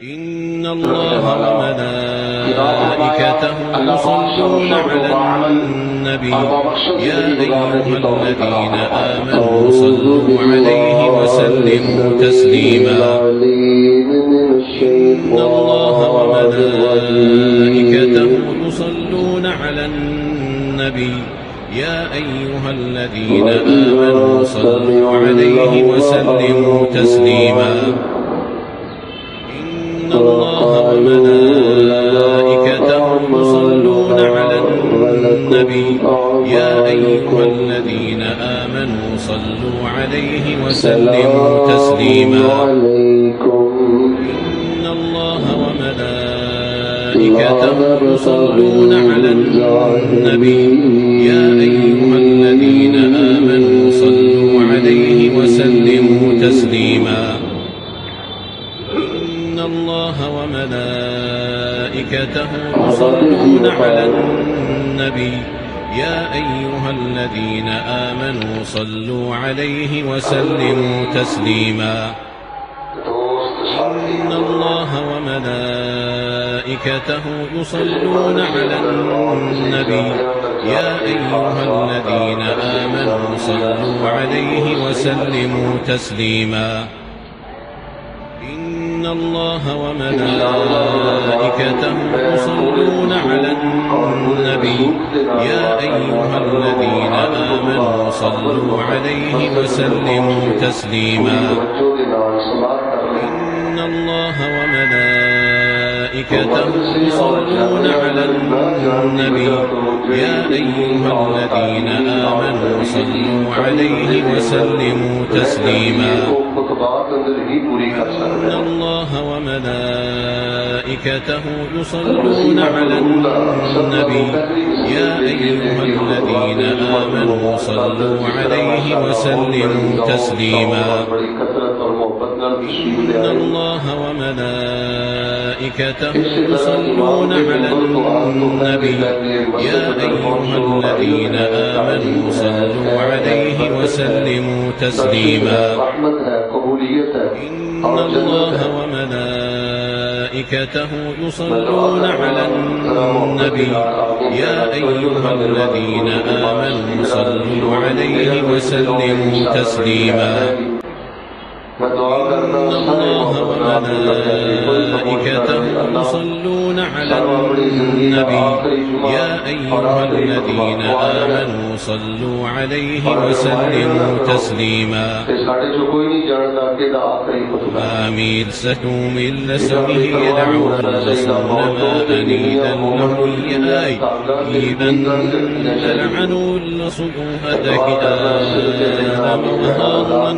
إن الله وملائكته يصلون على النبي يا أيها الذين آمنوا صلوا عليه وسلموا تسليما. إن الله وملائكته يصلون على النبي يا أيها الذين آمنوا صلوا عليه وسلموا تسليما. إن الله وملائكته يصلون على النبي يا أيها الذين آمنوا صلوا عليه وسلموا تسليما. إن الله وملائكته يصلون على النبي يا أيها الذين آمنوا صلوا عليه وسلموا تسليما. إن الله وملائكته يصلون على النبي يا أيها الذين آمنوا صلوا عليه وسلموا تسليما. إن الله وملائكته يصلون على النبي يا أيها الذين آمنوا صلوا عليه وسلموا تسليما. إن الله وملائكته يصلون على النبي يا أيها الذين آمنوا صلوا عليه وسلموا تسليما. إن الله وملائكته يصلون على النبي يا أيها الذين آمنوا صلوا عليه وسلموا تسليما. إن الله وملائكته يصلون على النبي يا أيها الذين آمنوا صلوا عليه وسلموا تسليما. إن الله وملائكته يصلون على النبي يا أيها الذين آمنوا صلوا عليه وسلموا تسليما. إن الله وملائكته يصلون على النبي يا أيها الذين آمنوا صلوا عليه وسلموا تسليما. إن الله وملائكته يصلون على النبي يا أيها الذين آمنوا صلوا عليه وسلموا تسليما. آمين سكوم لسمه يدعون لسنما أنيدا له ياي إذا لعنوا لصبوهتك آدم وهارا.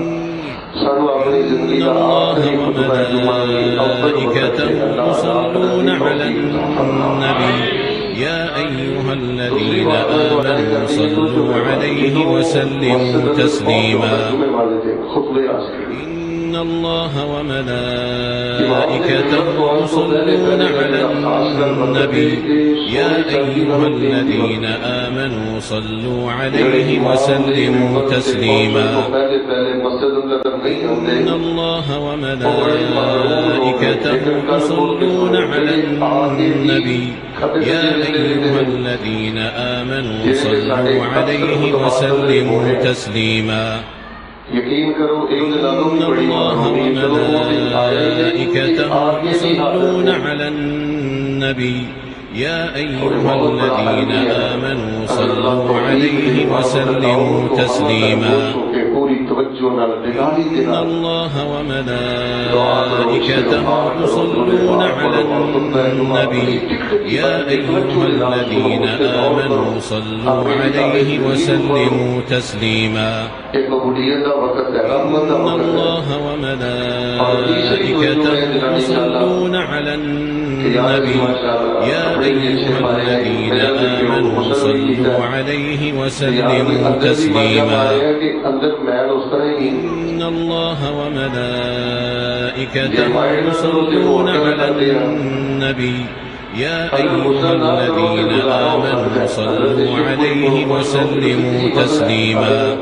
إن الله وملائكته يصلون على النبي يا أيها الذين آمنوا صلوا عليه وسلموا تسليما. إن الله وملائكته يصلون على النبي يا أيها الذين آمنوا صلوا عليه وسلموا تسليما. إن الله وملائكته يصلون على النبي يا أيها الذين آمنوا صلوا عليه وسلموا تسليما. إن الله وملائكته يصلون على النبي يا أيها الذين آمنوا صلوا عليه وسلموا تسليما. إن الله وملائكته يصلون على النبي يا أيها الذين آمنوا صلوا عليه وسلموا تسليما. إن الله وملائكته يصلون على النبي يا أيها الذين آمنوا صلوا عليه وسلموا تسليما. إن الله وملائكته يصلون على النبي يا أيها الذين آمنوا صلوا عليه وسلموا تسليما.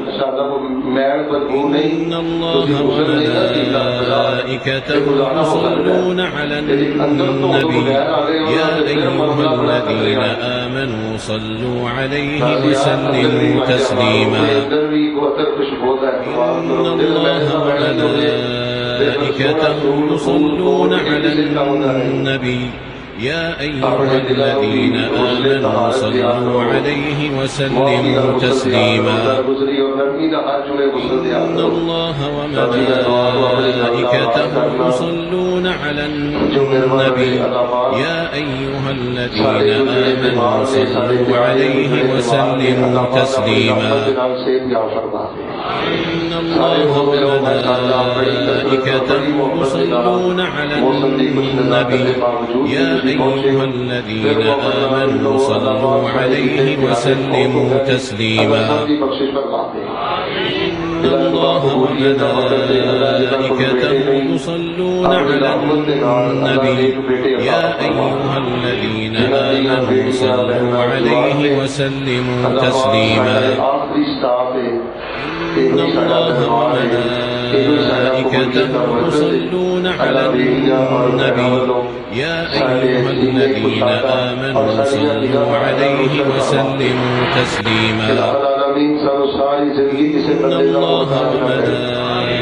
میل بدبو نہیں إن الله وملائكته يصلون على النبي يا أيها الذين آمنوا صلوا عليه وسلموا تسليما إن الله وملائكته يصلون على النبي يا أيها الذين آمنوا صلوا عليه وسلموا تسليما إن الله وملائكته يصلون على النبي يا أيها الذين آمنوا صلوا عليه وسلموا تسليما إن الله وملائكته يصلون على النبي يا أيها الذين آمنوا صلوا عليه وسلموا تسليما إن الله وملائكته يصلون على النبي يا أيها الذين آمنوا صلوا عليه وسلموا تسليما إن الله وملائكته يصلون على النبي يا أيها الذين آمنوا صلوا عليه وسلموا تسليما إن الله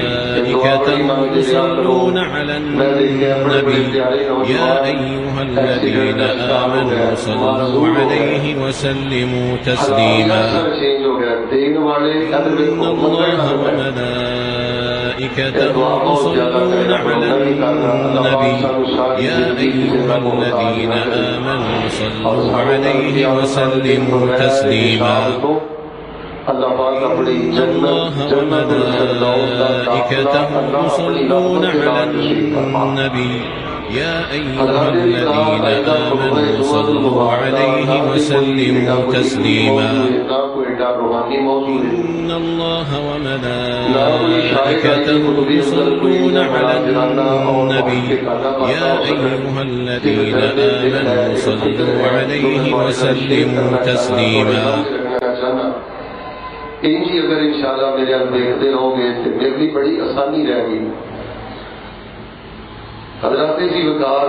وملائكته يصلون على النبي يا أيها الذين آمنوا صلوا عليه وسلموا تسليما إن الله وملائكته يصلون على النبي يا أيها الذين آمنوا صلوا عليه وسلموا تسليما إن الله وملائكته يصلون على النبي يا أيها الذين آمنوا صلوا عليه وسلموا تسليما إن الله وملائكته يصلون على النبي يا أيها الذين آمنوا صلوا عليه وسلموا تسليما انجی اگر انشاءاللہ میرے آپ دیکھتے رہو گے تو میرے لیے بڑی آسانی رہ گئی. حضرات جی وقار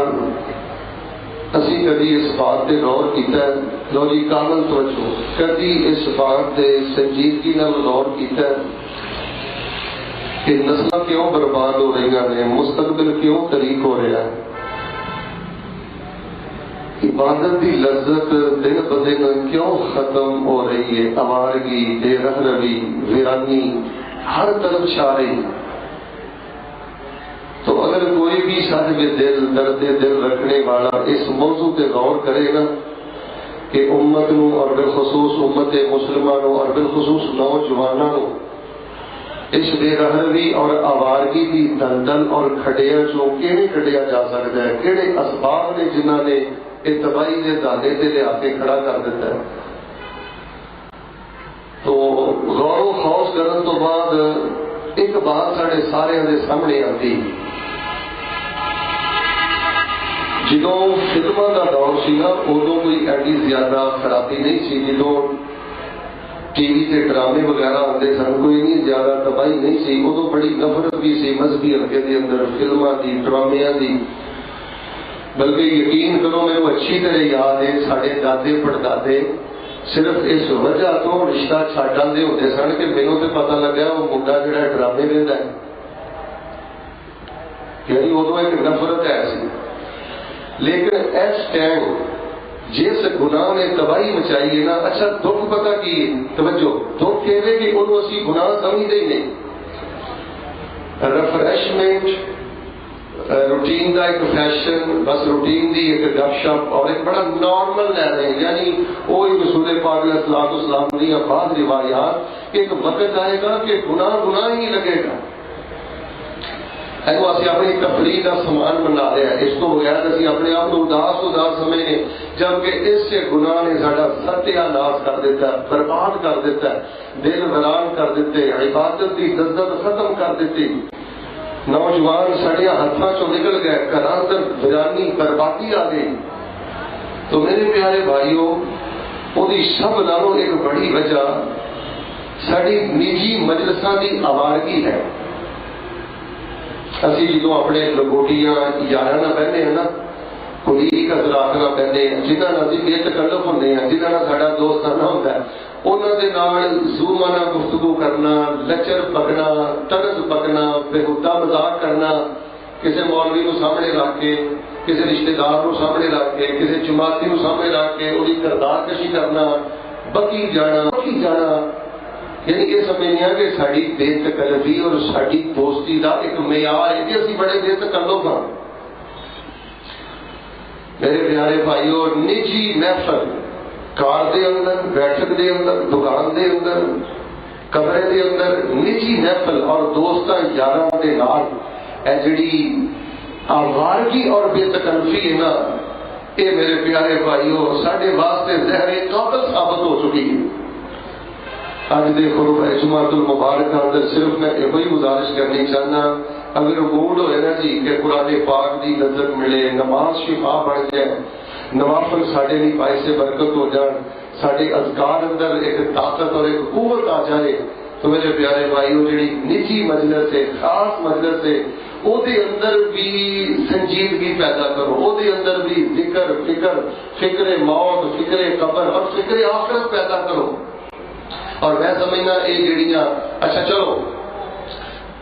اسی کبھی اس بات پہ غور کیتا ہے، لو جی کامل توجہ، کبھی اس بات پہ سنجیدگی نال غور کیتا ہے کہ نسل کیوں برباد ہو رہی ہیں، مستقبل کیوں طریق ہو رہا ہے. عبادت کی لذت دن بدن کیوں ختم ہو رہی ہے؟ آوارگی، بے رہروی، ویرانی ہر طرف چھا رہی. تو اگر کوئی بھی صاحب دل، درد دل رکھنے والا اس موضوع پہ غور کرے گا کہ امت نو اور بالخصوص امت مسلمہ نو اور بالخصوص نوجوانوں نو اس بے رہروی اور آوارگی کی دلدل اور کھڈیا چوں کیڑے کھڈیا جا سکتا ہے، کیڑے اسباب نے جنہاں نے تباہی کے دانے سے لے کے کھڑا کر دیتا ہے. تو غور و خوض کرن تو بعد ایک بات سارے سارے دے سامنے آتی. جدوں فلموں کا دور سی نا ادو کوئی ایڈی زیادہ خرابی نہیں سی. جدوں ٹی وی سے ڈرامے وغیرہ آتے سن کوئی نہیں زیادہ تباہی نہیں سی. ادو بڑی نفرت بھی سی مذہبی حلقے کے اندر فلموں کی، ڈرامیاں کی. بلکہ یقین کرو میرے اچھی طرح یاد ہے سارے دادے پڑدادے صرف اس وجہ تو رشتہ چھڈ آتے ہوتے سن کہ مینوں تو پتہ لگا وہ منڈا جڑا ڈرامے ویندا ہے. یعنی ادو ایک نفرت ہے سی. لیکن اس ٹائم جس گناہ نے تباہی مچائی ہے نا، اچھا دکھ پتہ کی توجہ دکھ کہ انہوں اسی گناہ سمجھتے ہی نہیں. ریفریشمنٹ، روٹین کا ایک فیشن، بس روٹین دی ایک گپ شپ اور ایک بڑا نارمل لے رہے ہیں. یعنی وہی رسول پاک علیہ السلام دی بعض روایات ایک وقت آئے گا کہ گناہ گناہ ہی لگے گا. ایسا اسی اپنی تفریح کا سامان بنا رہے ہیں. اس کو بغیر اسی اپنے آپ کو اداس سمجھنے، جبکہ اس سے گناہ نے ساڈا ستیہ ناش کر دیتا ہے، برباد کر دیتا ہے، دل ویران کر دیتے، عبادت کی لذت ختم کر دیتی. نوجوان سڑیا ہاتھوں چوں نکل گئے، گھراں اندر ویرانی بربادی آ گئی. تو میرے پیارے بھائیوں، وہی سب نالوں ایک بڑی وجہ ساری نجی مجلساں دی آوارگی ہے. اسی جدوں اپنے لنگوٹیاں یاراں نال بہنے ہیں نا، کلیگ حضرات نال بہنے ہیں، جنہاں نال اسی بے تکلف ہوندے ہیں، جنہاں نال ساڈا دوستانہ ہوندا ہے، انہاں دے نال زومانہ گفتگو کرنا، لچر پکنا، طرز پکنا، بےہودہ مذاق کرنا، کسی مولوی نو سامنے رکھ کے، کسی رشتہ دار نو سامنے رکھ کے، کسی جماعتی نو سامنے رکھ کے وہی کردار کشی کرنا، بکی جانا، یعنی یہ سمجھنے کہ ساری بے تکلفی اور ساری دوستی کا ایک معیار ہے کہ اسی بڑے بے تکلف ہاں. میرے پیارے بھائیو، نجی محفل کار دے اندر، بیٹھک دے اندر، دکان دے اندر، کمرے دے اندر نجی محفل اور دوستاں یاراں دے نال اے جڑی آوارگی اور بے تکلفی ہے نا، یہ میرے پیارے بھائیو ساڈے واسطے زہر قاتل ثابت ہو چکی ہے. اج دے خطبہ جمعۃ المبارک اندر صرف میں یہی گزارش کرنی چاہنا، اگر موڈ ہوئے نا جی کہ قرآن پاک دی لذت ملے، نماز شفا بن جائے، نوافل ساڈے لیے باعث برکت ہو جان، ساڈے اذکار اندر ایک طاقت اور ایک قوت آ جائے، تو میرے پیارے بھائیو جڑی نجی مجلس ہے، خاص مجلس ہے، او دے اندر بھی سنجیدگی پیدا کرو، او دے اندر بھی ذکر، فکر موت، فکر قبر اور فکر آخرت پیدا کرو. اور میں سمجھنا یہ جڑیاں اچھا چلو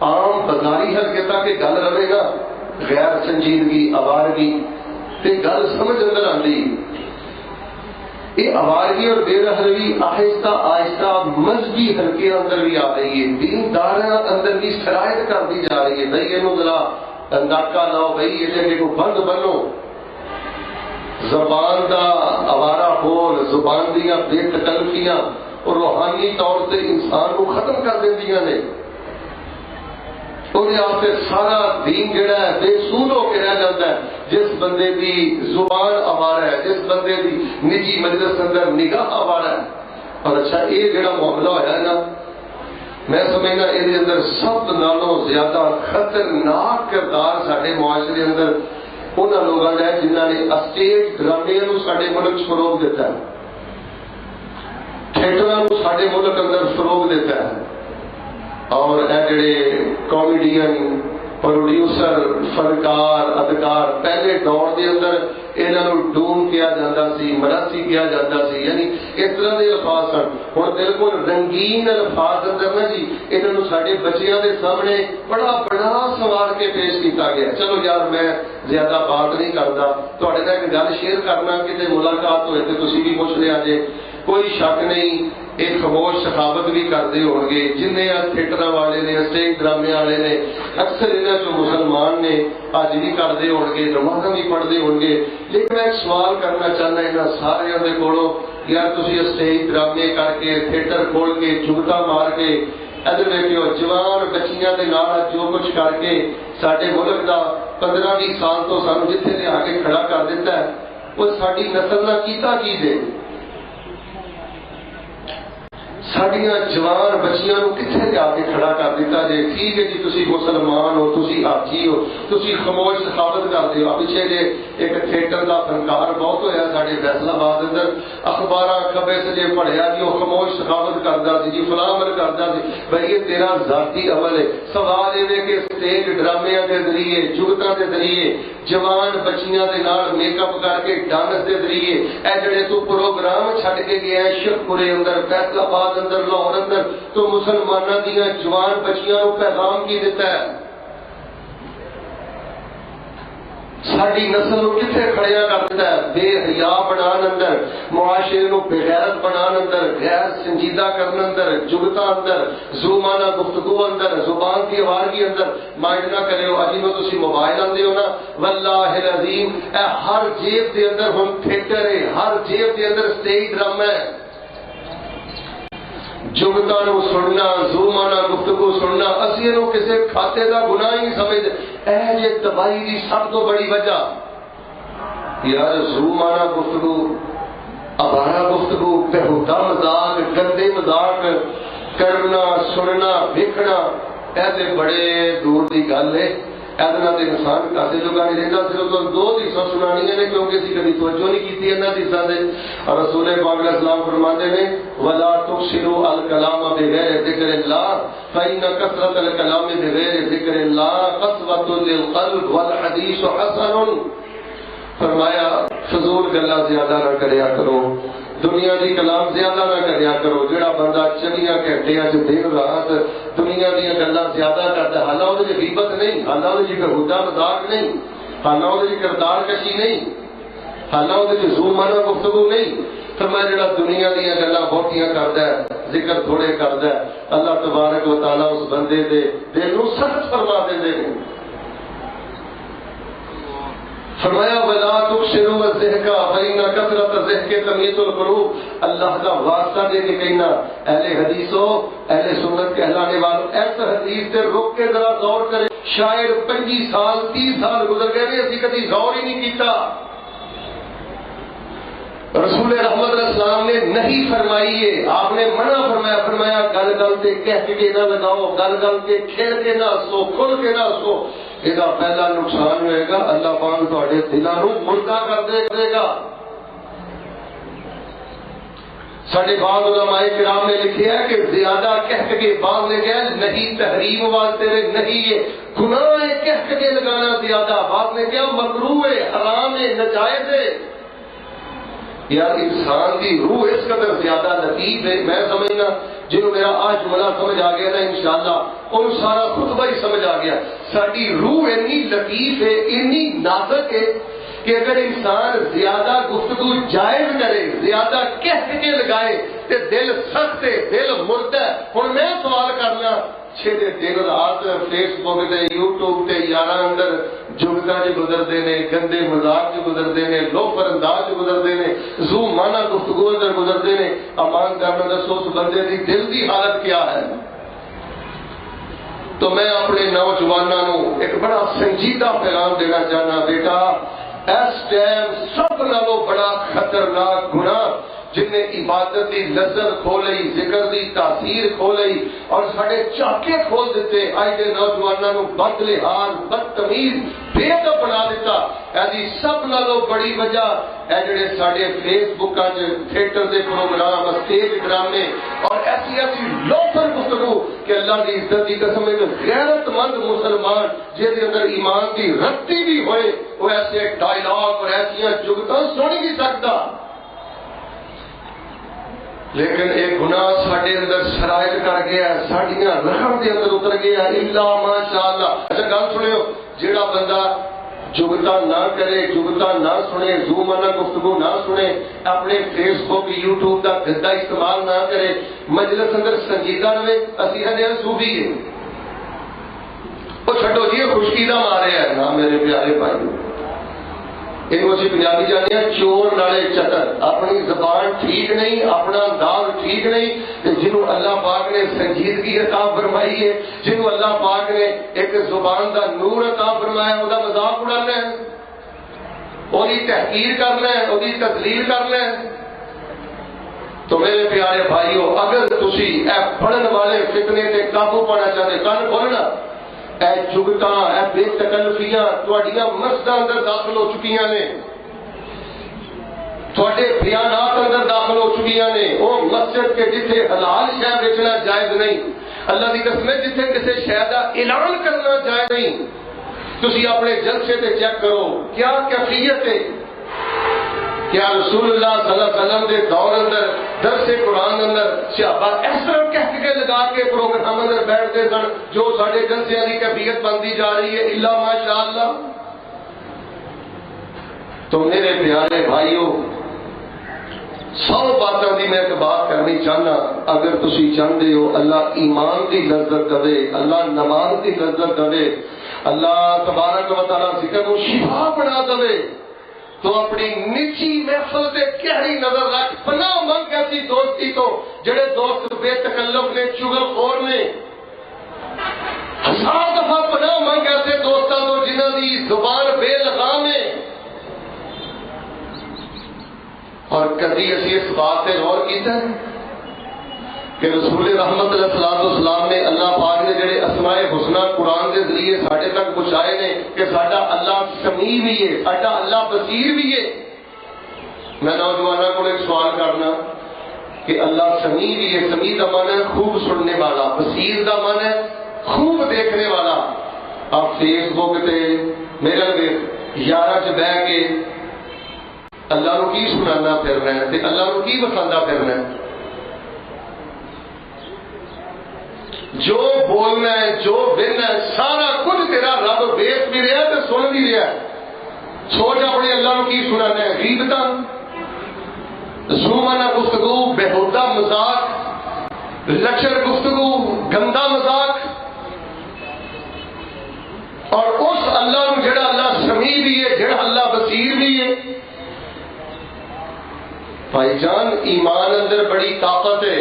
عام بازاری حرکتاں کہ گل رہے گا، غیر سنجیدگی، آوارگی تے گل سمجھ اندر آندی. یہ آوارگی اور بے رحمی آہستہ آہستہ مذہبی حلقے اندر بھی آ رہی ہے، دینداراں اندر بھی شرائط کر دی جا رہی ہے. بھائی یہ ذرا ناکا لاؤ، بھائی یہ جگہ کو بند بنو. زبان دا آوارہ ہول، زبان دیاں بے تکلفیاں اور روحانی طور سے انسان کو ختم کر دیندیاں نے. اور آپ سے سارا دین جڑا ہے بے سود ہو کے رہ جاتا ہے جس بندے دی زبان آوارہ ہے، جس بندے دی نجی مجلس اندر نگاہ آوارہ ہے. اور اچھا یہ جڑا معاملہ ہوا ہے نا، میں سمجھنا یہ اندر سب نالوں زیادہ خطرناک کردار سارے معاشرے اندر انہاں لوگوں کا ہے جنہوں نے اسٹیج ڈرامے نو سارے ملک فروغ دیتا ہے، تھیٹراں نو سارے ملک اندر فروغ دیتا ہے. اور اے جڑے کامیڈین، پروڈیوسر، فنکار، اداکار پہلے دور دے اندر انہاں نو ڈوم کیا جاتا سی، مراسی کیا جاتا سی، یعنی اس طرح دے الفاظ سن. ہن بالکل رنگین الفاظ اندر نا جی انہاں نو ساڈے بچیاں دے سامنے بڑا بڑا سوار کے پیش کیتا گیا. چلو یار میں زیادہ بات نہیں کرتا، تہاڈے نال ایک گل شیئر کرنا، کتے ملاقات ہوئے تے تسی بھی پوچھ لیا جے. کوئی شک نہیں ایک خاموش سخاوت بھی کرتے ہو گے جنہیں تھیٹر والے نے، اسٹیج ڈرامے والے نے، اکثر انہاں چوں مسلمان نے اج بھی کرتے ہو گے، نمازاں بھی پڑھتے ہو گے. لیکن میں ایک سوال کرنا چاہنا انہاں سارے دے کولوں، یار تسی اسٹیج ڈرامے کر کے، تھیٹر کھول کے، جگتا مار کے، ادھر ویکھو جوان بچیاں دے نال جو کچھ کر کے ساڈے ملک دا 15-20 سال تو سانو جتھے نے آ کے کھڑا کر دیتا ہے، وہ ساڈی نسل دا کیتا کی دے؟ ساڈیاں جوان بچیاں نو کتنے جا کے کھڑا کر دیتا جے. ٹھیک ہے جی تسی مسلمان ہو، تسی حاجی ہو، تسی خاموش سخاوت کرتے ہو. پیچھے جے ایک تھیٹر دا فنکار بہت ہویا ساڈے فیصل آباد اندر، اخباراں خبر سے جے پڑھیا جی وہ خاموش سخاوت کردا سی جی، فلاں عمل کردا سی. بھائی یہ تیرا ذاتی عمل ہے. سوال یہ کہ اسٹیج ڈرامے دے ذریعے، جگتاں دے ذریعے، جوان بچیاں دے نال میک اپ کر کے ڈانس دے ذریعے اے جڑے تو پروگرام چھڈ کے گیا ہے شیخپورے اندر، فیصل آباد اندر، لاہور اندر، تو مسلمانوں دیاں جوان بچیاں کو پیغام کی دیتا ہے؟ ساری نسل کو کتنے کھڑیا کر دیتا ہے؟ بے حیا بنان اندر، معاشرے کو بغیرت بنان اندر، غیر سنجیدہ کرن اندر، جگتا اندر، زومانہ گفتگو اندر، زبان کی آوارگی اندر. مائنڈ نہ کریو اجی میں تسی موبائل آندے ہو نا، واللہ العظیم اے ہر جیب دے اندر ہن تھیٹر ہے، ہر جیب دے اندر اسٹیج ڈرامہ ہے. جگتا نو سننا، زومانہ گفتگو سننا، اسی نو کسی کھاتے دا گناہ ہی سمجھ. اے یہ تباہی دی سب تو بڑی وجہ یار زومانہ گفتگو، آوارہ گفتگو، بےہودہ مذاق، گندے مذاق کرنا، سننا، دیکھنا، اے تے بڑے دور دی گل ہے. ایسا تو انسان کاسے جگہ نہیں رہتا. صرف تو دو حصہ سنانیاں نے کیونکہ اسی کبھی توجہ نہیں کی انہاں حصہ سے. اور رسول پاک علیہ السلام فرماتے ہیں ولا تکثروا الکلام بغیر ذکر اللہ فإن کثرة الکلام بغیر ذکر اللہ قسوۃ للقلب والحدیث حسن. فرمایا فضول گلاں زیادہ نہ کریا کرو، دنیا دی کلام زیادہ نہ کریا کرو. جڑا بندہ 24 گھنٹیاں چ دن رات دنیا دی گلاں زیادہ کردا، حالانکہ وہ غیبت نہیں، حالانکہ وہ بہتہ مذاق نہیں، حالانکہ وہ کردار کشی نہیں، حالانکہ وہ زومانہ گفتگو نہیں. فرمایا جڑا دنیا دی گلاں بہتیاں کردا ہے، ذکر تھوڑے کردا ہے، اللہ تبارک و تعالی اس بندے دے دل نوں سخت فرما دیندے نے. فرمایا ولا تکثروا الضحك فإن كثرة الضحك تميت القلوب. اللہ کا واسطہ دے کے کہنا اہل حدیثو، اہل سنت کہلانے والوں، اس حدیث سے رک کے ذرا غور کرے. شاید 25 سال 30 سال گزر گئے نے، اسی کبھی غور ہی نہیں کیتا. رسول رحمت علیہ السلام نے نہیں فرمائی ہے، آپ نے منع فرمایا. فرمایا گل گل تے کہہ کے نہ لگاؤ، گل گل تے کھیل کے نہ ہسو، کھل کے نہ ہسو. یہ پہلا نقصان ہوئے گا، اللہ پاک تھوڑے دلوں مردہ کر دے گا. سارے بعض علماء کرام نے لکھا ہے کہ زیادہ کہہ کے بعض نے کہا نہیں تحریم واسطے نہیں، یہ گناہ ہے کہہ کے لگانا زیادہ. بعض نے کہا مکروہ ہے، حرام ہے، ناجائز ہے. یار انسان کی روح اس قدر زیادہ لطیف ہے. میں سمجھنا جنہوں میرا آج جملہ سمجھ آ گیا نا انشاءاللہ ان سارا خطبہ ہی سمجھ آ گیا. ساری روح اتنی لطیف ہے، اتنی نازک ہے کہ اگر انسان زیادہ گفتگو جائز کرے، زیادہ کہہ کے لگائے تو دل سخت ہے، دل مردہ ہے. ہوں میں سوال کرنا چھے دن رات فیس بک تے یوٹیوب تے یاراں اندر جگتا چ گزرتے ہیں، گندے مذاق چ گزرتے ہیں، لوفر انداز چ گزرتے ہیں، زو مانا گفتگو اندر گزرتے ہیں. امان کرنا دسو اس بندے کی دل کی حالت کیا ہے. تو میں اپنے نوجوانوں ایک بڑا سنجیدہ پیغام دینا چاہنا، بیٹا اس ٹائم سب نالوں بڑا خطرناک گناہ جن نے عبادت دی لذت کھولئی، ذکر دی تاثیر کھولئی اور سارے چاکے کھول دیتے. آج کے نوجوانوں بد لحاظ، بدتمیز، بے ادب بنا دیتا. ایسی سب نالوں بڑی وجہ اے جڑے سارے فیس بکاں چ تھیٹر دے پروگرام، اسٹیج ڈرامے اور ایسی ایسی لوفر گفتگو کہ اللہ کی عزت کی قسم ایک غیرت مند مسلمان جس کے اندر ایمان کی رتی بھی ہوئے وہ ایسے ڈائلاگ اور ایسا جگتاں سن نہیں سکتا. لیکن ایک گناہ ساڈے اندر شرائط کر گیا، ساڈیاں رحم دے اندر اتر گیا. الا ماشاءاللہ. اچھا گل سنو، جیڑا بندہ جگتا نہ کرے، جگتا نہ سنے، زومانہ گفتگو نہ سنے، اپنے فیس بک یوٹیوب کا گندا استعمال نہ کرے، مجلس اندر سنجیدہ رہے. اسی ہنے صوفی ہے وہ چھڈو جی خشکی دا مارے ہے نا میرے پیارے بھائی. ایک اسی پنجابی جانے ہیں چور نالے چتر. اپنی زبان ٹھیک نہیں، اپنا انداز ٹھیک نہیں. جنہوں اللہ پاک نے سنجیدگی عطا فرمائی ہے، جنہوں اللہ پاک نے ایک زبان دا نور عطا فرمایا، وہ مذاق اڑانا ہے، وہی تحقیر کرنا ہے، وہی تذلیل کرنا ہے. تو میرے پیارے بھائیو، اگر تسی اے پڑھن والے فتنے تے قابو پانا چاہتے، کن کھولنا اے جگتاں، اے بے تکلفیاں تواڈیاں مسجداں اندر داخل ہو چکیاں نے، تواڈے بیانات اندر داخل ہو چکیاں نے. وہ مسجد کے جتھے حلال شے بیچنا جائز نہیں، اللہ دی قسم جتھے کسی شے دا اعلان کرنا جائز نہیں. تسی اپنے جلسے تے چیک کرو کیا کیفیت ہے. کیا رسول اللہ صلی اللہ علیہ وسلم دے دور اندر درس قرآن اندر صحابہ اس طرح کہہ کے لگا کے پروگرام اندر بیٹھتے سن جو سارے جلسے کی کیفیت بنتی جا رہی ہے؟ الا ماشاءاللہ. تو میرے پیارے بھائیوں، 100 باتوں کی میں ایک بات کرنی چاہنا. اگر تسی چاہتے ہو اللہ ایمان کی لذت دے، اللہ نماز کی لذت دے، اللہ تبارک و تعالی ذکر کو شفا بنا دے، تو اپنی نچی محفل سے گہری نظر رکھ. پناہ منگ ایسی دوستی تو جڑے دوست بے تکلف نے، چغل خور نے. 1000 دفعہ پناہ منگ ایسے دوستوں تو جنہوں کی زبان بے لگام ہے. اور کبھی اسی اس بات سے غور کیتا ہے کہ رسول رحمت علیہ السلام نے اللہ پاک نے جڑے اسماء حسنہ قرآن کے ذریعے ساڈے تک پہنچائے نے کہ ساڈا اللہ سمیع بھی ہے، ساڈا اللہ بصیر بھی ہے۔ میں نوجوانوں کو ایک سوال کرنا کہ اللہ سمیع بھی ہے، سمیع کا معنی ہے خوب سننے والا، بصیر کا معنی ہے خوب دیکھنے والا۔ آپ فیس بک تے میرے یارہ چ بہ کے اللہ نو کی سنانا پھرنا ہے تے اللہ نو کی بخاندہ پھرنا ہے؟ جو بولنا ہے، جو بننا ہے، سارا کچھ تیرا رب ویخ بھی رہا ہے تے سن بھی رہا ہے۔ سوچ اپنے اللہ نو کی سنانا ہے؟ غیبتاں، زومانہ گفتگو، بےہودہ مذاق، لچر گفتگو، گندا مذاق، اور اس اللہ نو جڑا اللہ سمیع بھی ہے، جڑا اللہ بصیر بھی ہے۔ بھائی جان ایمان اندر بڑی طاقت ہے،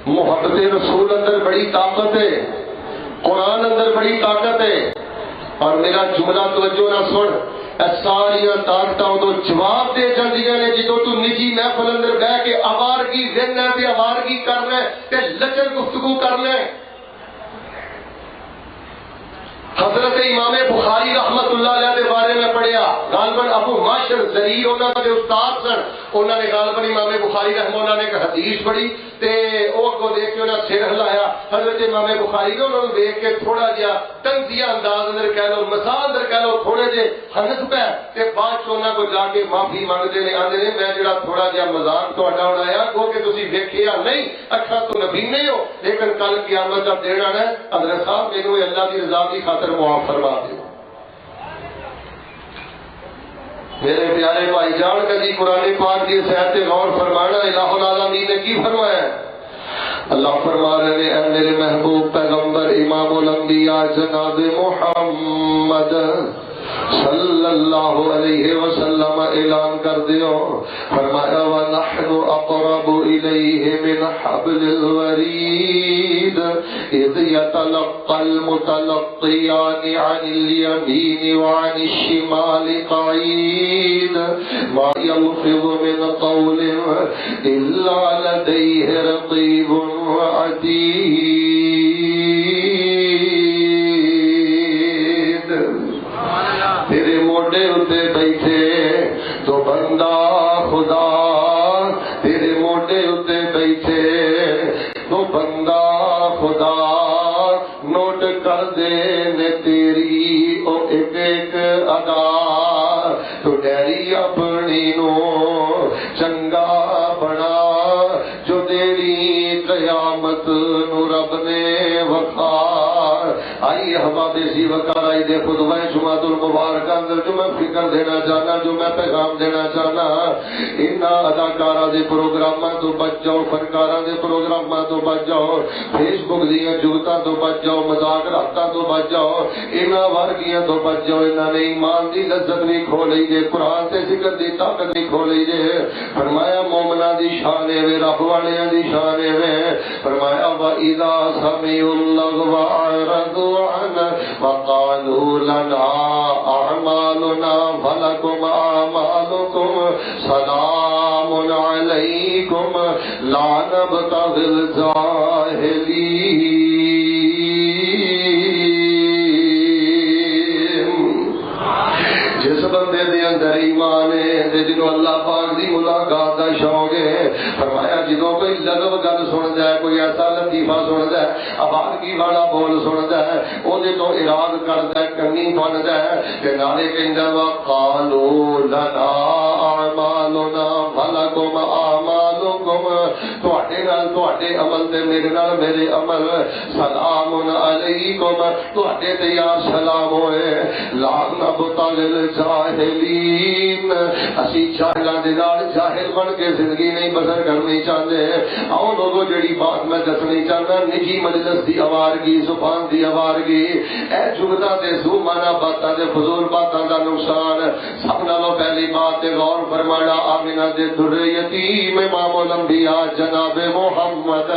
محبت رسول اندر بڑی طاقت ہے، قرآن اندر بڑی طاقت ہے۔ اور میرا جملہ توجہ نہ سن، ساریاں طاقتوں تو جواب دے جاندیاں نے جدوں تو نجی محفل اندر بہ کے آوارگی ویننا تے آوارگی کرنا تے لچر گفتگو کرنا۔ حضرت امام بخاری رحمت اللہ علیہ کے بارے میں پڑھیا، غالباً ابو معشر ضریر انہوں نے استاد سن، انہوں نے غالباً امام بخاری رحمہ اللہ نے ایک حدیث پڑھی تے وہ کو دیکھ کے انہوں نے سر ہلایا۔ حضرت امام بخاری نے انہوں نے دیکھ کے تھوڑا جہا تنزیہ انداز اندر کہہ لو، مزاح اندر کہہ لو، تھوڑے جے ہنس پے تے بعد چ انہوں کو جا کے معافی منگتے ہیں، آندے نے میں جڑا تھوڑا جہا مذاق تہاڈا اڑایا گو کہ تسی ویکھیا نہیں، اکھاں تو نبی نہیں ہو، لیکن کل قیامت جب دن آنا ہے حضرت صاحب مینوں اللہ کی رضا کی خاطر معاف فرما دو۔ میرے پیارے بھائی جان کبھی قرآن پاک کی صحت غور فرمانا، الہ العالمین نے کی فرمایا ہے؟ اللہ فرما رہے ہیں اے میرے محبوب پیغمبر امام الانبیاء جناب محمد صلی اللہ علیہ وسلم اعلان کر دیو، فرمایا وَنَحْنُ أَقْرَبُ إِلَيْهِ مِنْ حَبْلِ الْوَرِيدِ إِذْ يَتَلَقَّى الْمُتَلَقِّيَانِ عَنِ الْيَمِينِ وَعَنِ الشِّمَالِ قَعِيدٌ مَا يَلْفِظُ مِنْ قَوْلٍ إِلَّا لَدَيْهِ رَقِيبٌ عَتِيدٌ۔ تیرے موڈے اتے بیٹھے تو بندہ خدا، تیرے موڈے اتے بیٹھے تو بندہ خدا نوٹ کر دے نے تیری او ایک ایک ادا، تو ڈیری اپنی نو چنگا بنا جو تیری قیامت نو رب نے وقار۔ آئیے احباب سی وقار آئی دے خطبہ جمعۃ المبارک اندر جو میں فکر دینا چاہنا، جو میں پیغام دینا چاہنا، انہاں اداکاراں دے پروگراماں تو بچ جاؤ، فنکاراں دے پروگراماں تو بچ جاؤ، فیس بک دیاں جگتاں تو بچ جاؤ، مذاق راتاں تو بچ جاؤ، انہاں ورگیاں تو بچ جاؤ۔ انہاں نے ایمان دی لذت بھی کھو لئی جے، قرآن تے ذکر دی طاقت بھی کھو لئی جے۔ فرمایا مومناں دی شان ہے، رب والیاں دی شان ہے۔ فرمایا وَإِذَا سَمِعُوا اللَّغْوَ أَعْرَضُوا عَنْهُ وَقَالُوا لَنَا أَعْمَالُنَا وَلَكُمْ أَعْمَالُكُمْ سَلَامٌ عَلَيْكُمْ لَا نَبْتَغِي الْجَاهِلِينَ۔ جس بندے دے اندر ایمان ہے جنوں اللہ پاک دی ملاقات دا شوق ہے، فرمایا جدوں کوئی لغو گل سن جائے، کوئی ایسا لطیفہ سن جائے، آبادگی والا بول سن جائے، او دے تو اراد کردا ہے، کنی بن جائے کہ نالے کہندا وا قالوا لنا اعمالنا ولکم اعمالکم، تواڈے نال تواڈے عمل تے میرے نال میرے عمل، سلام علیکم تواڈے تے یا سلام ہوئے، لا نبتغی الجاہلین، اسی جاہلاں دے نال جاہل بن کے زندگی نہیں بسر کرنی چاہتے۔ آؤ لوگوں جڑی بات میں دسنی چاہتا، نجی مجلس دی آوارگی، زبان دی آوارگی، اے جگتا دے زومانہ باتاں دے فضول باتاں دا نقصان۔ سب نالوں پہلی بات تے غور فرمانا، آمنہ دے در یتیم امام الانبیاء جناب محمد،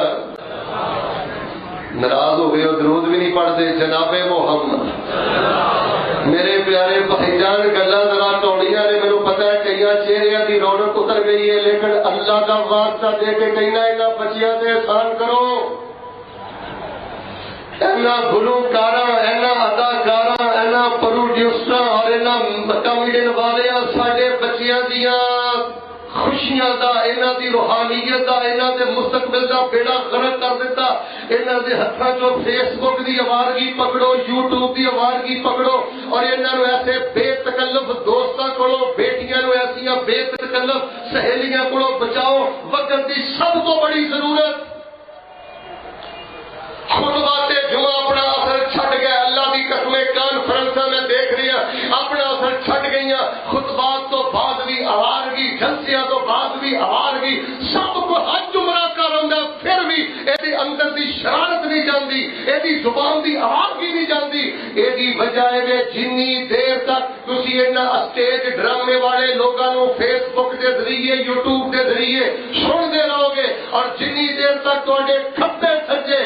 ناراض ہو گئے اور درود بھی نہیں پڑھتے، جناب محمد۔ میرے پیارے بھائی جان گلاں ذرا توڑیاں نے، میرے پتہ ہے کئی چہرے کی رونق اتر گئی ہے، لیکن اللہ کا واسطہ دے کے کہنا انہاں بچیاں تے احسان کرو، اینا گلوکاراں، اینا اداکاراں، اینا پروڈیوسراں اور اینا کامیڈین والیاں ساڈے بچیاں دیاں خوشیاں دا، انہاں دی روحانیت دا، انہاں دے مستقبل دا بیڑا غرق کر دیتا۔ انہاں دے ہتھاں چوں فیس بک دی آوارگی پکڑو، یوٹیوب دی آوارگی پکڑو، اور انہاں نوں ایسے بے تکلف دوستاں کولوں، بیٹیاں نوں ایسیاں بے تکلف سہیلیاں کولوں بچاؤ۔ وقت دی سب تو بڑی ضرورت خطبات جمعہ اپنا اثر چھٹ گیا، اللہ کی قسم کانفرنس میں دیکھ رہی ہیں اپنا اثر چھٹ گئی، خطبات تو بعد بھی آوارگی، جلسیاں تو بعد بھی آوارگی، سب کو حج عمرہ کر رہا پھر بھی یہ اندر دی شرارت نہیں جاندی، یہ زبان دی آوارگی نہیں جاندی۔ یہ وجہ ہے جنی دیر تک تسی انہاں اسٹیج ڈرامے والے لوگوں فیس بک کے ذریعے یوٹیوب کے ذریعے سنتے رہو گے، اور جنی دیر تک تواڈے کھبے سجے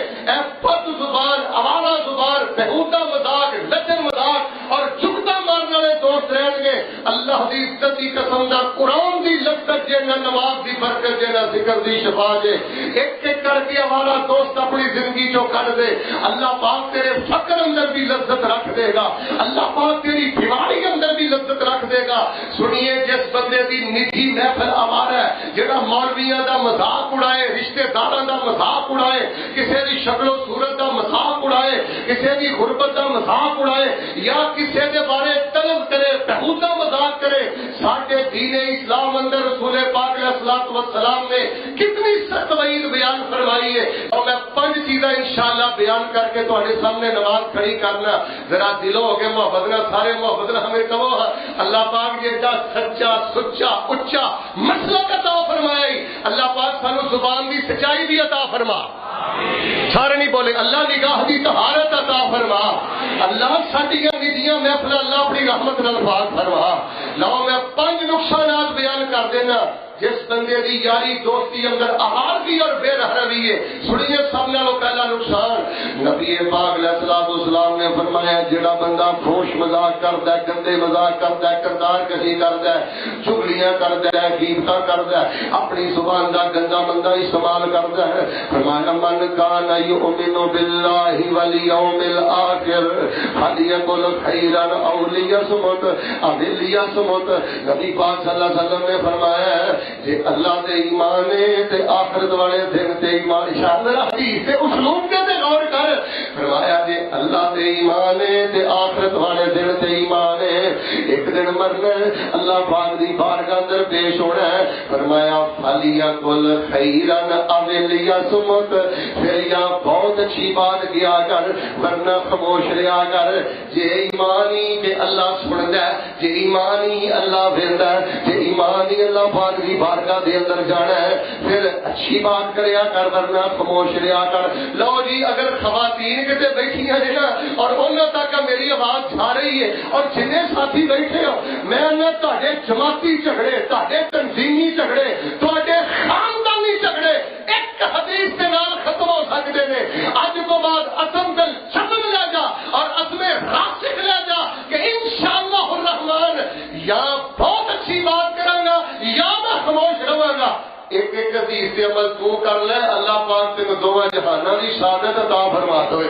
بد زبان، آوارہ زبان، بہودہ مذاق، لچن مذاق اور جھکتا مارنے والے دوست رہن گے، اللہ دی عزت دی قسم دا قرآن دی لذت جے نہ نماز دی برکت جے نہ ذکر دی شفا جے، ایک ایک کر کے ہمارا دوست اپنی زندگی چو کر دے، اللہ پاک تیرے فقر اندر بھی لذت رکھ دے گا، اللہ پاک تیری بیماری اندر بھی لذت رکھ دے گا۔ سنیے جس بندے دی نجی محفل آوارہ ہے، جڑا مولویاں دا مذاق اڑائے، رشتہ داراں دا مذاق اڑائے، کسی دی شکل و صورت دا مذاق اڑائے، کسی دی غربت دا مذاق اڑائے، یا کسی دے بارے طلب کرے، بہودہ مذاق کرے، ساڈے دین اسلام اندر رسول پاک علیہ الصلوۃ والسلام نے کتنی سخت وعید بیان فرمائی ہے، اور میں 5 چیزاں انشاءاللہ بیان کر کے تہاڈے سامنے نماز کھڑی کرنا، ذرا دلوں ہو کے محبت نہ سارے محبت نہ ہمیں کہو اللہ پاک جیڑا سچا سچا اچا مسلک عطا فرمائے، اللہ پاک سانو زبان دی سچائی بھی عطا فرما، سارے نہیں بولے اللہ نگاہ دی طہارت عطا فرما، اللہ ساڈیاں نجیاں محفل اللہ اپنی رحمت نال پاک فرما۔ لو میں 5 نقصانات بیان کر دینا جس بندے دی یاری دوستی اندر آوارگی اور بے رحمی ہے۔ سنیے سب نالوں پہلا نقصان، نبی پاک علیہ الصلوۃ والسلام نے فرمایا جڑا بندہ فحش مذاق کردا ہے، گندے مذاق کردا ہے، کردار کشی کردا ہے، چغلیاں کردا ہے، غیبتاں کردا ہے، اپنی زبان دا گندا مندہ استعمال کردا ہے، فرمایا من کان یؤمن باللہ والیوم الآخر فلیقل خیرا او لیصمت او لیصمت۔ نبی پاک صلی اللہ علیہ وسلم نے فرمایا جے اللہ تے ایمان ہے تے آخرت والے دن تے ایمان، شاندار حدیث تے اسلوب تے غور کر، فرمایا جے اللہ تے ایمان ہے تے آخرت والے دن تے ایمان ہے، ایک دن مرنا ہے، اللہ پاک دی بارگاہ اندر پیش ہونا ہے، فرمایا فلیقل خیرا او لیصمت، پھر یا بہت اچھی بات کیا کر ورنہ خاموش رہا کر۔ جے ایمانی کہ اللہ سندا ہے، جے ایمانی اللہ ویندا ہے، جے ایمانی اللہ پاک دی بارگاہ دے اندر جانا ہے، پھر اچھی بات کریا کر ورنہ خاموش رہا کر۔ لو جی اگر خواتین کتے بیٹھیاں ہیں نا اور انہاں تک میری آواز جا رہی ہے، اور جنے ساتھی بیٹھے ہو، میں نہ تہاڈے جماعتی جھگڑے، تہاڈے تنظیمی جھگڑے، تہاڈے خاندانی جھگڑے ایک حدیث کے نال ختم ہو سکتے ہیں۔ اج تو بعد عزم دل چتن لے جا اور عزم راسخ لے جا کہ انشاءاللہ الرحمن یا بہت اچھی بات کروں گا یا میں خاموش رہوں گا۔ ایک ایک حدیث پہ عمل تو کر لے، اللہ پاک تینوں دونوں جہاناں دی سعادت عطا فرما دے۔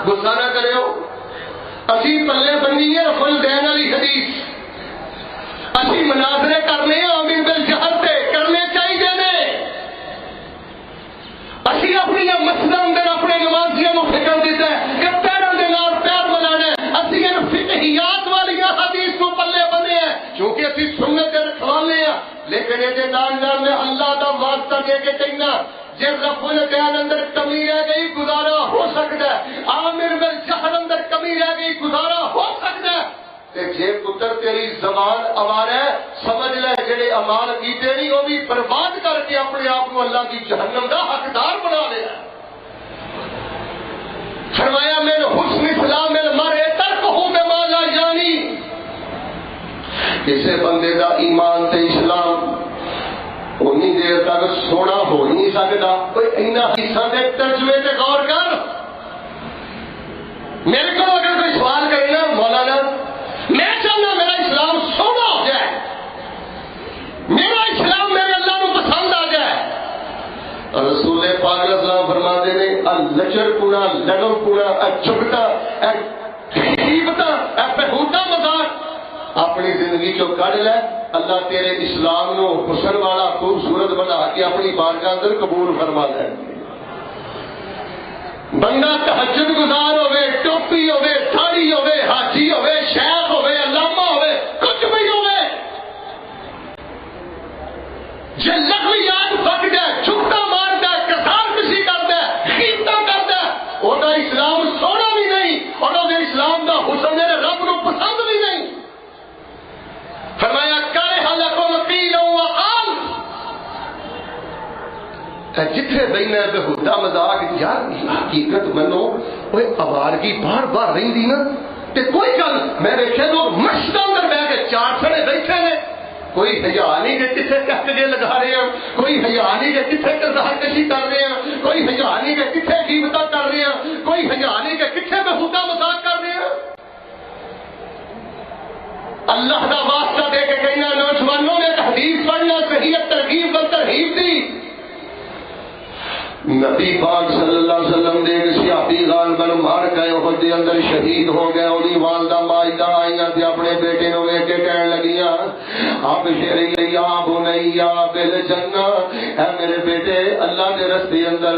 غصہ نہ کریو، اسی پلے بنی ہے فل دین والی حدیث، اسی مناظرے کرنے ہیں آمین بالجہر تے کرنے چاہیے نے، اسی اپنی مسجد اندر اپنے نمازیوں کو فکر دیتا ہے کہ پیروں دے نال پیر ملانا ہے، اسی ان فقہیات والی حدیث کو پلے بنے ہیں کیونکہ اسی سنت کے رکھوانے ہیں، لیکن یہ نال میں اللہ دا واسطہ دے کے کہنا جے رب العالمین اندر کمی رہ گئی گزارا ہو سکتا ہے، عامر بالجہر اندر کمی رہ گئی گزارا ہو سکتا ہے، تے جے پتر تیری زبان آوارہ ہے سمجھ لے جڑے اعمال کیتے نہیں وہ بھی برباد کر کے اپنے آپ کو اللہ کی جہنم دا حقدار بنا لیا۔ فرمایا من حسن اسلام المرء ترکہ بما لا یعنی، کسی بندے دا ایمان تے اسلام انی دیر تک سونا ہو نہیں سکتا۔ کوئی اینا حصہ دے ترجمے تے غور کر، میرے کو اگر کوئی سوال کرے نا مولانا میں چاہنا میرا اسلام سونا ہو جائے، چگتا غیبتاں بےہودہ مذاق اپنی زندگی چو کڈ لے. اللہ تیرے اسلام نو حسن والا خوبصورت بنا کے اپنی بارگاہ اندر قبول فرما لے. بندہ تہجد گزار ہوئے، ٹوپی ہوئے، داڑھی ہوئے، حاجی ہوئے، شیخ ہوئے، علامہ ہوئے، کچھ بھی ہوئے، جے لغویات بک جائے، چھکتا مار جائے، کسار کشی کر دے، خیبتہ کر دے، وہ دا اسلام سونا بھی نہیں اور وہ اسلام دا حسن میرے رب نو پسند بھی نہیں. فرمایا کرے لکم قیل وقال، جتھے بہنا بےہودہ مذاق یار حقیقت منو وہ آوارگی بار بار رہندی نا تے کوئی گل میں ویکھے لوگ مشت اندر بیٹھ کے چار سڑے بیٹھے نے، کوئی حیا نہیں کہ کتنے کہکے لگا رہے ہیں، کوئی حیا نہیں کہ کتنے کردار کشی کر رہے ہیں، کوئی حیا نہیں کہ کتنے غیبتاں کر رہے ہیں، کوئی حیا نہیں کہ کتنے بےہودہ مذاق کر رہے ہیں. اللہ کا واسطہ دے کے کہنا نوجوانوں نے حدیث پڑھنا صحیح ترغیب و ترہیب دی. نبی پاک صلی اللہ علیہ وسلم دے صحابی غالباً مار گئے احد دے اندر شہید ہو گئے. اودی والدہ ماجدہ آئیاں تے اپنے بیٹے نو ویکھ کے کہن لگیاں ابشر یا بنیا بالجنہ، اے میرے بیٹے اللہ دے رستے اندر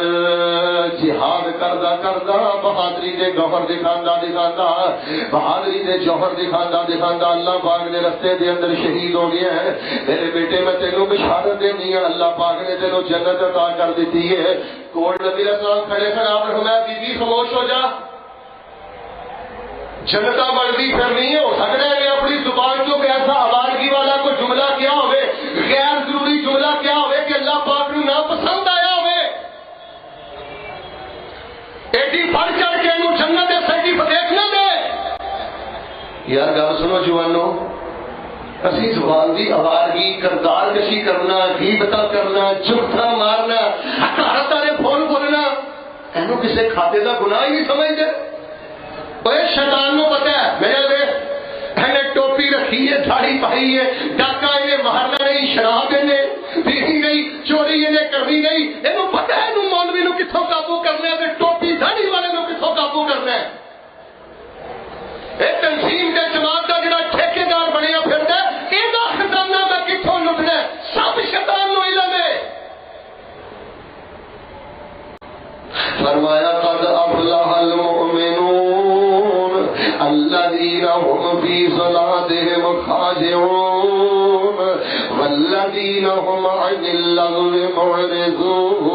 جہاد کردا کردا بہادری دے گوہر دکھاندا دکھاندا بہادری دے جوہر دکھاندا دکھاندا اللہ پاک دے رستے دے اندر شہید ہو گیا ہے. میرے بیٹے میں تینوں بشارت دینی ہوں اللہ پاک نے تینوں جنت عطا کر دیتی ہے. کول نبی اسلام کھڑے کھڑے آپ نے فرمایا بی بی خاموش ہو جا، جنتا بڑھتی پھرنی ہے. ہو سکتا ہے کہ اپنی زبان جو ایسا آوارگی والا کوئی جملہ کیا ہوئے، غیر ضروری جملہ کیا ہوئے کہ اللہ پاک نو نہ پسند آیا ہوئے، ایڈی بڑھ چڑھ کے انہوں جنت دے سرٹیفکیٹ نہ دے. یار گل سنو جوانو، اسی زبان دی آوارگی کردار کشی کرنا، غیبتاں کرنا، جھوٹا مارنا، حقارت والے بول بولنا، اینو کسے کھاتے دا گناہ ہی نہیں سمجھتے. اوے شیطان نو پتہ ہے میرے لے نے ٹوپی رکھی ہے، داڑھی پائی ہے، ڈاکا انہیں مارنا نہیں، شراب انہیں پینی نہیں، چوری انہیں کرنی نہیں. اینو پتہ ہے اینو مولوی نو کتھوں قابو کرنا ہے تے ٹوپی داڑھی والے نو کتھوں قابو کرنا ہے. اے تنظیم دے جماعت دا جڑا ٹھیکیدار بنیا پھردا ہے، ایندا خزانہ میں کتھوں لٹنا ہے، سب شیطان نو علم ہے. فرمایا قد افلح المؤمنون الذين هم في صلاتهم خاشعون والذين هم عن اللغو معرضون.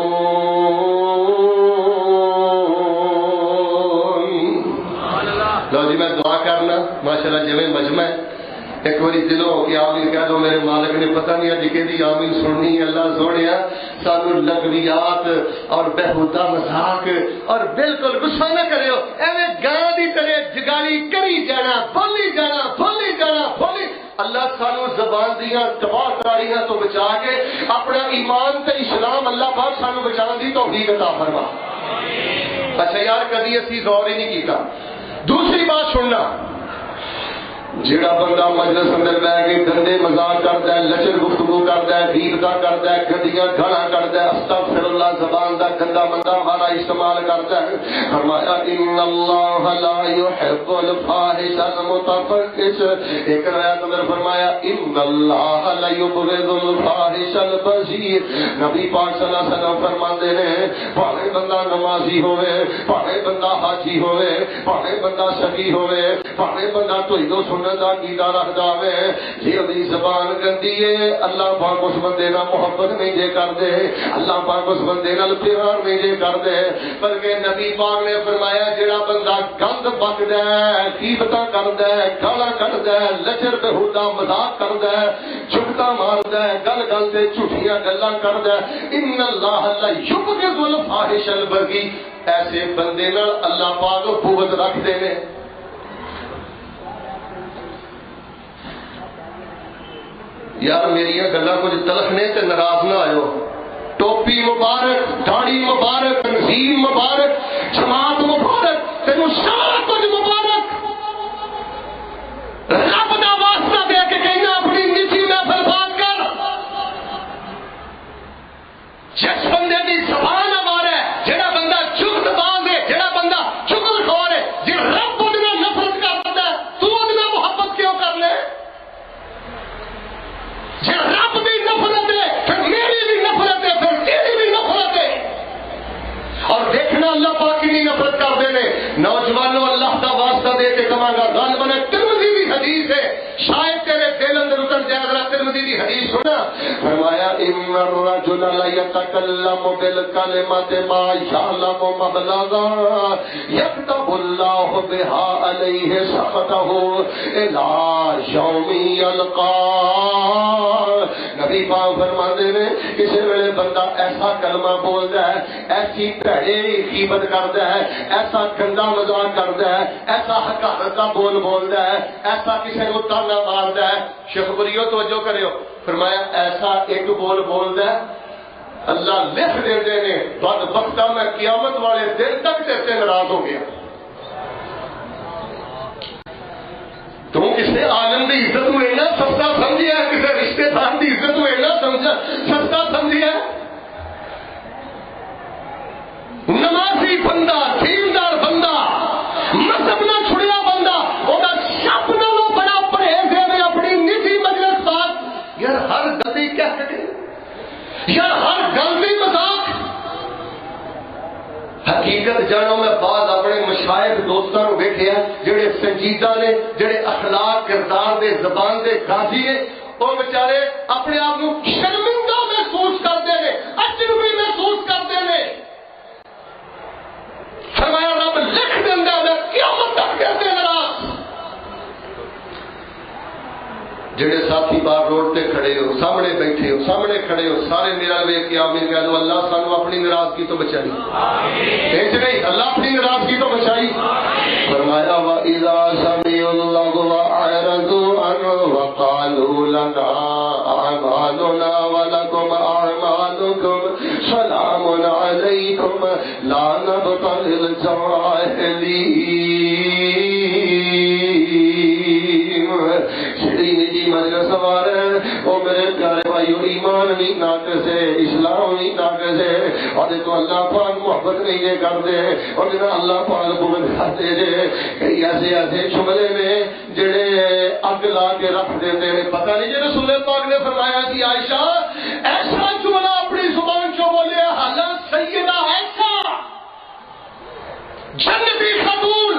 لو جی میں دعا کرنا ماشاءاللہ جویں مجمع ہے، ایک باری دلوں ہو کے آمین کہہ دو. میرے مالک نے پتہ نہیں اج کہ آمین سننی ہے. اللہ سونیا سانو لغویات اور بےہودہ مذاق اور بالکل غصہ نہ کریو، ایویں گاں دی طرح جگالی کری جانا، بولی جانا، بولی جانا، بولی. اللہ سانو زبان دیاں تباہ کاریاں تو بچا کے اپنا ایمان تے اسلام اللہ پاک سانو بچان دی توفیق عطا فرما. اچھا یار کبھی اسی غور ہی نہیں کیتا. دوسری بات سننا، جیڑا بندہ مجلس اندر بیٹھ کے گندے مذاق کرتا ہے، لچر گفتگو کرتا ہے، غیبتاں کرتا ہے، گندیاں گالاں کرتا ہے، استغفر اللہ زبان دا گندا مندا والا استعمال کرتا ہے. فرمایا ان اللہ لا يحب الفاحش المتفحش. ایک روایت اندر فرمایا ان اللہ لا يبغض الفاحش البذیء. نبی پاک صلی اللہ علیہ وسلم فرماتے ہیں بھاوے بندہ نمازی ہوئے، بھاوے بندہ حاجی ہوئے، بھاوے بندہ سخی ہوئے، بھاوے بندہ توحید و سنت دا عقیدہ رکھدا ہوئے، جے دی زبان گندی ہے اللہ پاک اس بندے نال محبت نہیں جے کر دے، اللہ پاک اس بندے نال پیار نہیں جے کر دے. بلکہ نبی پاک نے فرمایا جڑا بندہ گند بکدا ہے، غیبتاں کردا ہے، گالاں کڈدا ہے، لچر بےہودہ مذاق کردا ہے، جھگتا ماردا ہے، گل گل تے جھوٹیاں گلاں کردا ہے، ان اللہ لا یبغض الفاحش البذیء. ایسے بندے نال اللہ پاک بغض رکھدے نے. یار میری گلاں کچھ تلخ نے تے ناراض نہ آئیو. ٹوپی مبارک، داڑھی مبارک، تنظیم مبارک، جماعت مبارک، تینوں سارا کچھ مبارک. رب دا واسطہ دے کے کہنا اپنی نجی محفل بات کر. جس بندے دی زبان مارے، جڑا بندہ چغل باز ہے، جڑا بندہ چغل خور ہے، نوجوانوں اللہ کا واسطہ دے کے کہاں گا غالباً ترمذی کی حدیث ہے، شاید تیرے دل اندر اتر جائے ذرا ترمذی کی حدیث سنا. فرمایا ان الرجل لا يتكلم بالكلمات ما يعلم مبلغا يكتب الله بها عليه سخطه الى يوم يلقاه. نبی پاک فرماتے ہیں کسی ویلے بندہ ایسا کلمہ بولتا ہے، ایسی بھڑی غیبت کرتا ہے، ایسا گندا مذاق کرتا ہے، ایسا حقارت کا بول بولتا ہے، ایسا کسی کو تانا مارتا ہے. شیخ بریو توجہ کریو، فرمایا ایسا ایک بول بولتا ہے اللہ لکھ دیتے ہیں بدبختہ میں قیامت والے دن تک تیرے ناراض ہو گیا. تو کسی عالم کی عزت کو اینا سستا سمجھیا ہے، کسی رشتے دار کی عزت کو اینا سستا سمجھیا ہے. نمازی بندہ، دیندار بندہ، مذہب نہ چھڑیا بندہ، وہ شب نالوں بڑا پرہیز ہے اپنی نجی مجلس بات. یار ہر گلتی کیا کہتے یار ہر گلتی مذاق. حقیقت جانو میں بعض اپنے مشاہد دوستوں کو دیکھے ہیں جڑے سنجیدہ نے، جڑے اخلاق کردار دے زبان دے غازی ہیں، وہ بیچارے اپنے آپ کو شرمندہ محسوس کرتے ہیں، اجنبی محسوس کرتے ہیں. فرمایا رب لکھ دینا میں قیامت تک کہتے ناراض. جڑے ساتھی باہر روڈ تے کھڑے ہو، سامنے بیٹھے ہو، سامنے کھڑے ہو، سارے میرا ویکھ کے آمین کہہ دو اللہ سانو اپنی ناراضگی تو بچائی. آمین. نہیں اللہ اپنی ناراضگی تو بچائی. فرمایا وَإِذَا سَمِعُوا اللَّغْوَ أَعْرَضُوا عَنْهُ وَقَالُوا لَنَا أَعْمَالُنَا وَلَكُمْ أَعْمَالُكُمْ سَلَامٌ عَلَيْكُمْ لَا نَبْتَغِي الْجَاهِلِينَ. مجلس سوار ہے وہ میرے پیارے بھائیو ایمان بھی ناقص ہے، اسلام بھی ناقص ہے، اور تو اللہ پاک محبت نہیں دے کرتے اور جنہاں اللہ پاک بغض کرتے جے. کئی ایسے ایسے جملے میں جڑے اگ لا کے رکھ دیتے ہیں. پتہ نہیں جی رسول پاک نے فرمایا کہ عائشہ ایسا جملہ اپنی زبان چو بولے حالت سیدہ ایسا جنتی خاتون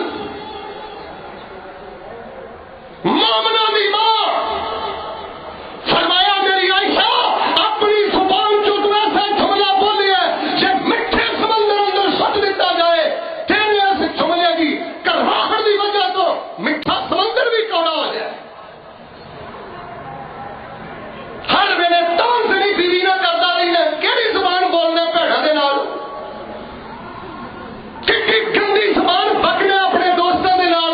مومنہ دی ماں فرمایا میری عائشہ اپنی زبان جو ایسا جملہ بولی ہے جب مٹھے سمندر اندر سٹ دیتا جائے تیرے ایسے جملے کی کراہٹ کی وجہ تو میٹھا سمندر بھی کوڑا ہو جائے. ہر ویلے تان سے نہیں بیوی نہ کرتا رہی ہے کیڑی زبان بولنے بھڑا دے نال کتنی گندی زبان بکنے اپنے دوستوں کے نال.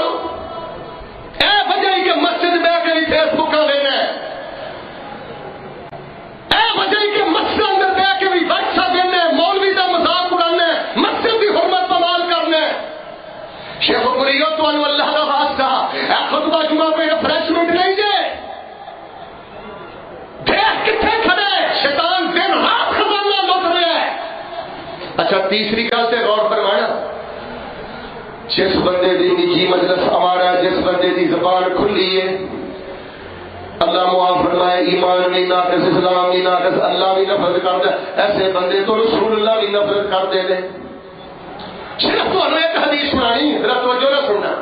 اے وجہ کہ مسجد بہ کے بھی فیس بک لینا ہے، اے وجہ کہ مسجد اندر بہ کے بھی بچہ دینا ہے، مولوی کا مذاق اڑانا ہے، مسجد کی حرمت پامال کرنا ہے. شیخ بریو تو اللہ کا واسطہ اے خطبہ جمعہ پہ ریفریشمنٹ نہیں جے دیکھ کتنے کھڑے شیطان دن رات خزانہ لوٹ رہا ہے. اچھا تیسری گل سے غور فرمانا، جس بندے دی نجی مجلس ہمارا، جس بندے دی زبان کھلی ہے، اللہ معاف فرمائے ایمان بھی ناقص، اسلام بھی ناقص، اللہ بھی نفرت کرتا ہے. ایسے بندے تو رسول اللہ بھی نفرت کرتے ہیں. صرف تو ایک حدیث سنانی ذرا توجہ نہ سننا.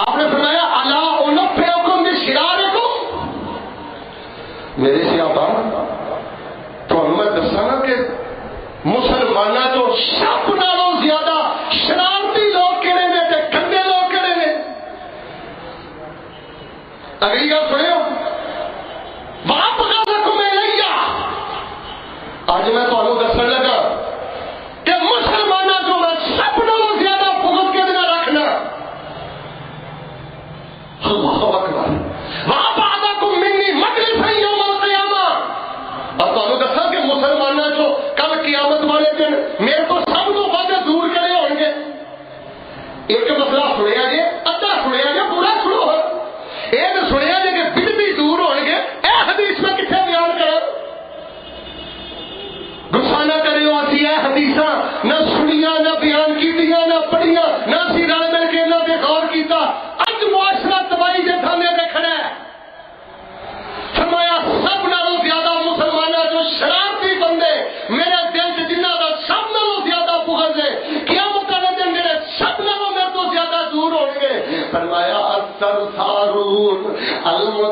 آپ نے فرمایا الا انبئکم بشرارکم، میرے سیابا تو میں دساں کہ مسلمانہ جو سب نالوں زیادہ شرارتی لوگ کہڑے نے تے گندے لوگ کہڑے نے. اگلی گل سنو وَأَبْغَضَكُمْ إِلَيَّ. آج میں تمہیں دسن لگا کہ مسلمانہ جو میں سب نالوں زیادہ بغض کے بنا رکھنا. اللہ اکبر. وَأَبْعَدَكُمْ مِنِّي مَجْلِسًا يَوْمَ الْقِيَامَةِ. اور تمہیں دسا کہ مسلمانہ جو کل قیامت والے دن میرے کو سب کو باتیں دور کرے ہوں گے. ایک مسئلہ سنیا جی، ادھا سنیا جی، پورا سنو. ایک سنیا جی کہ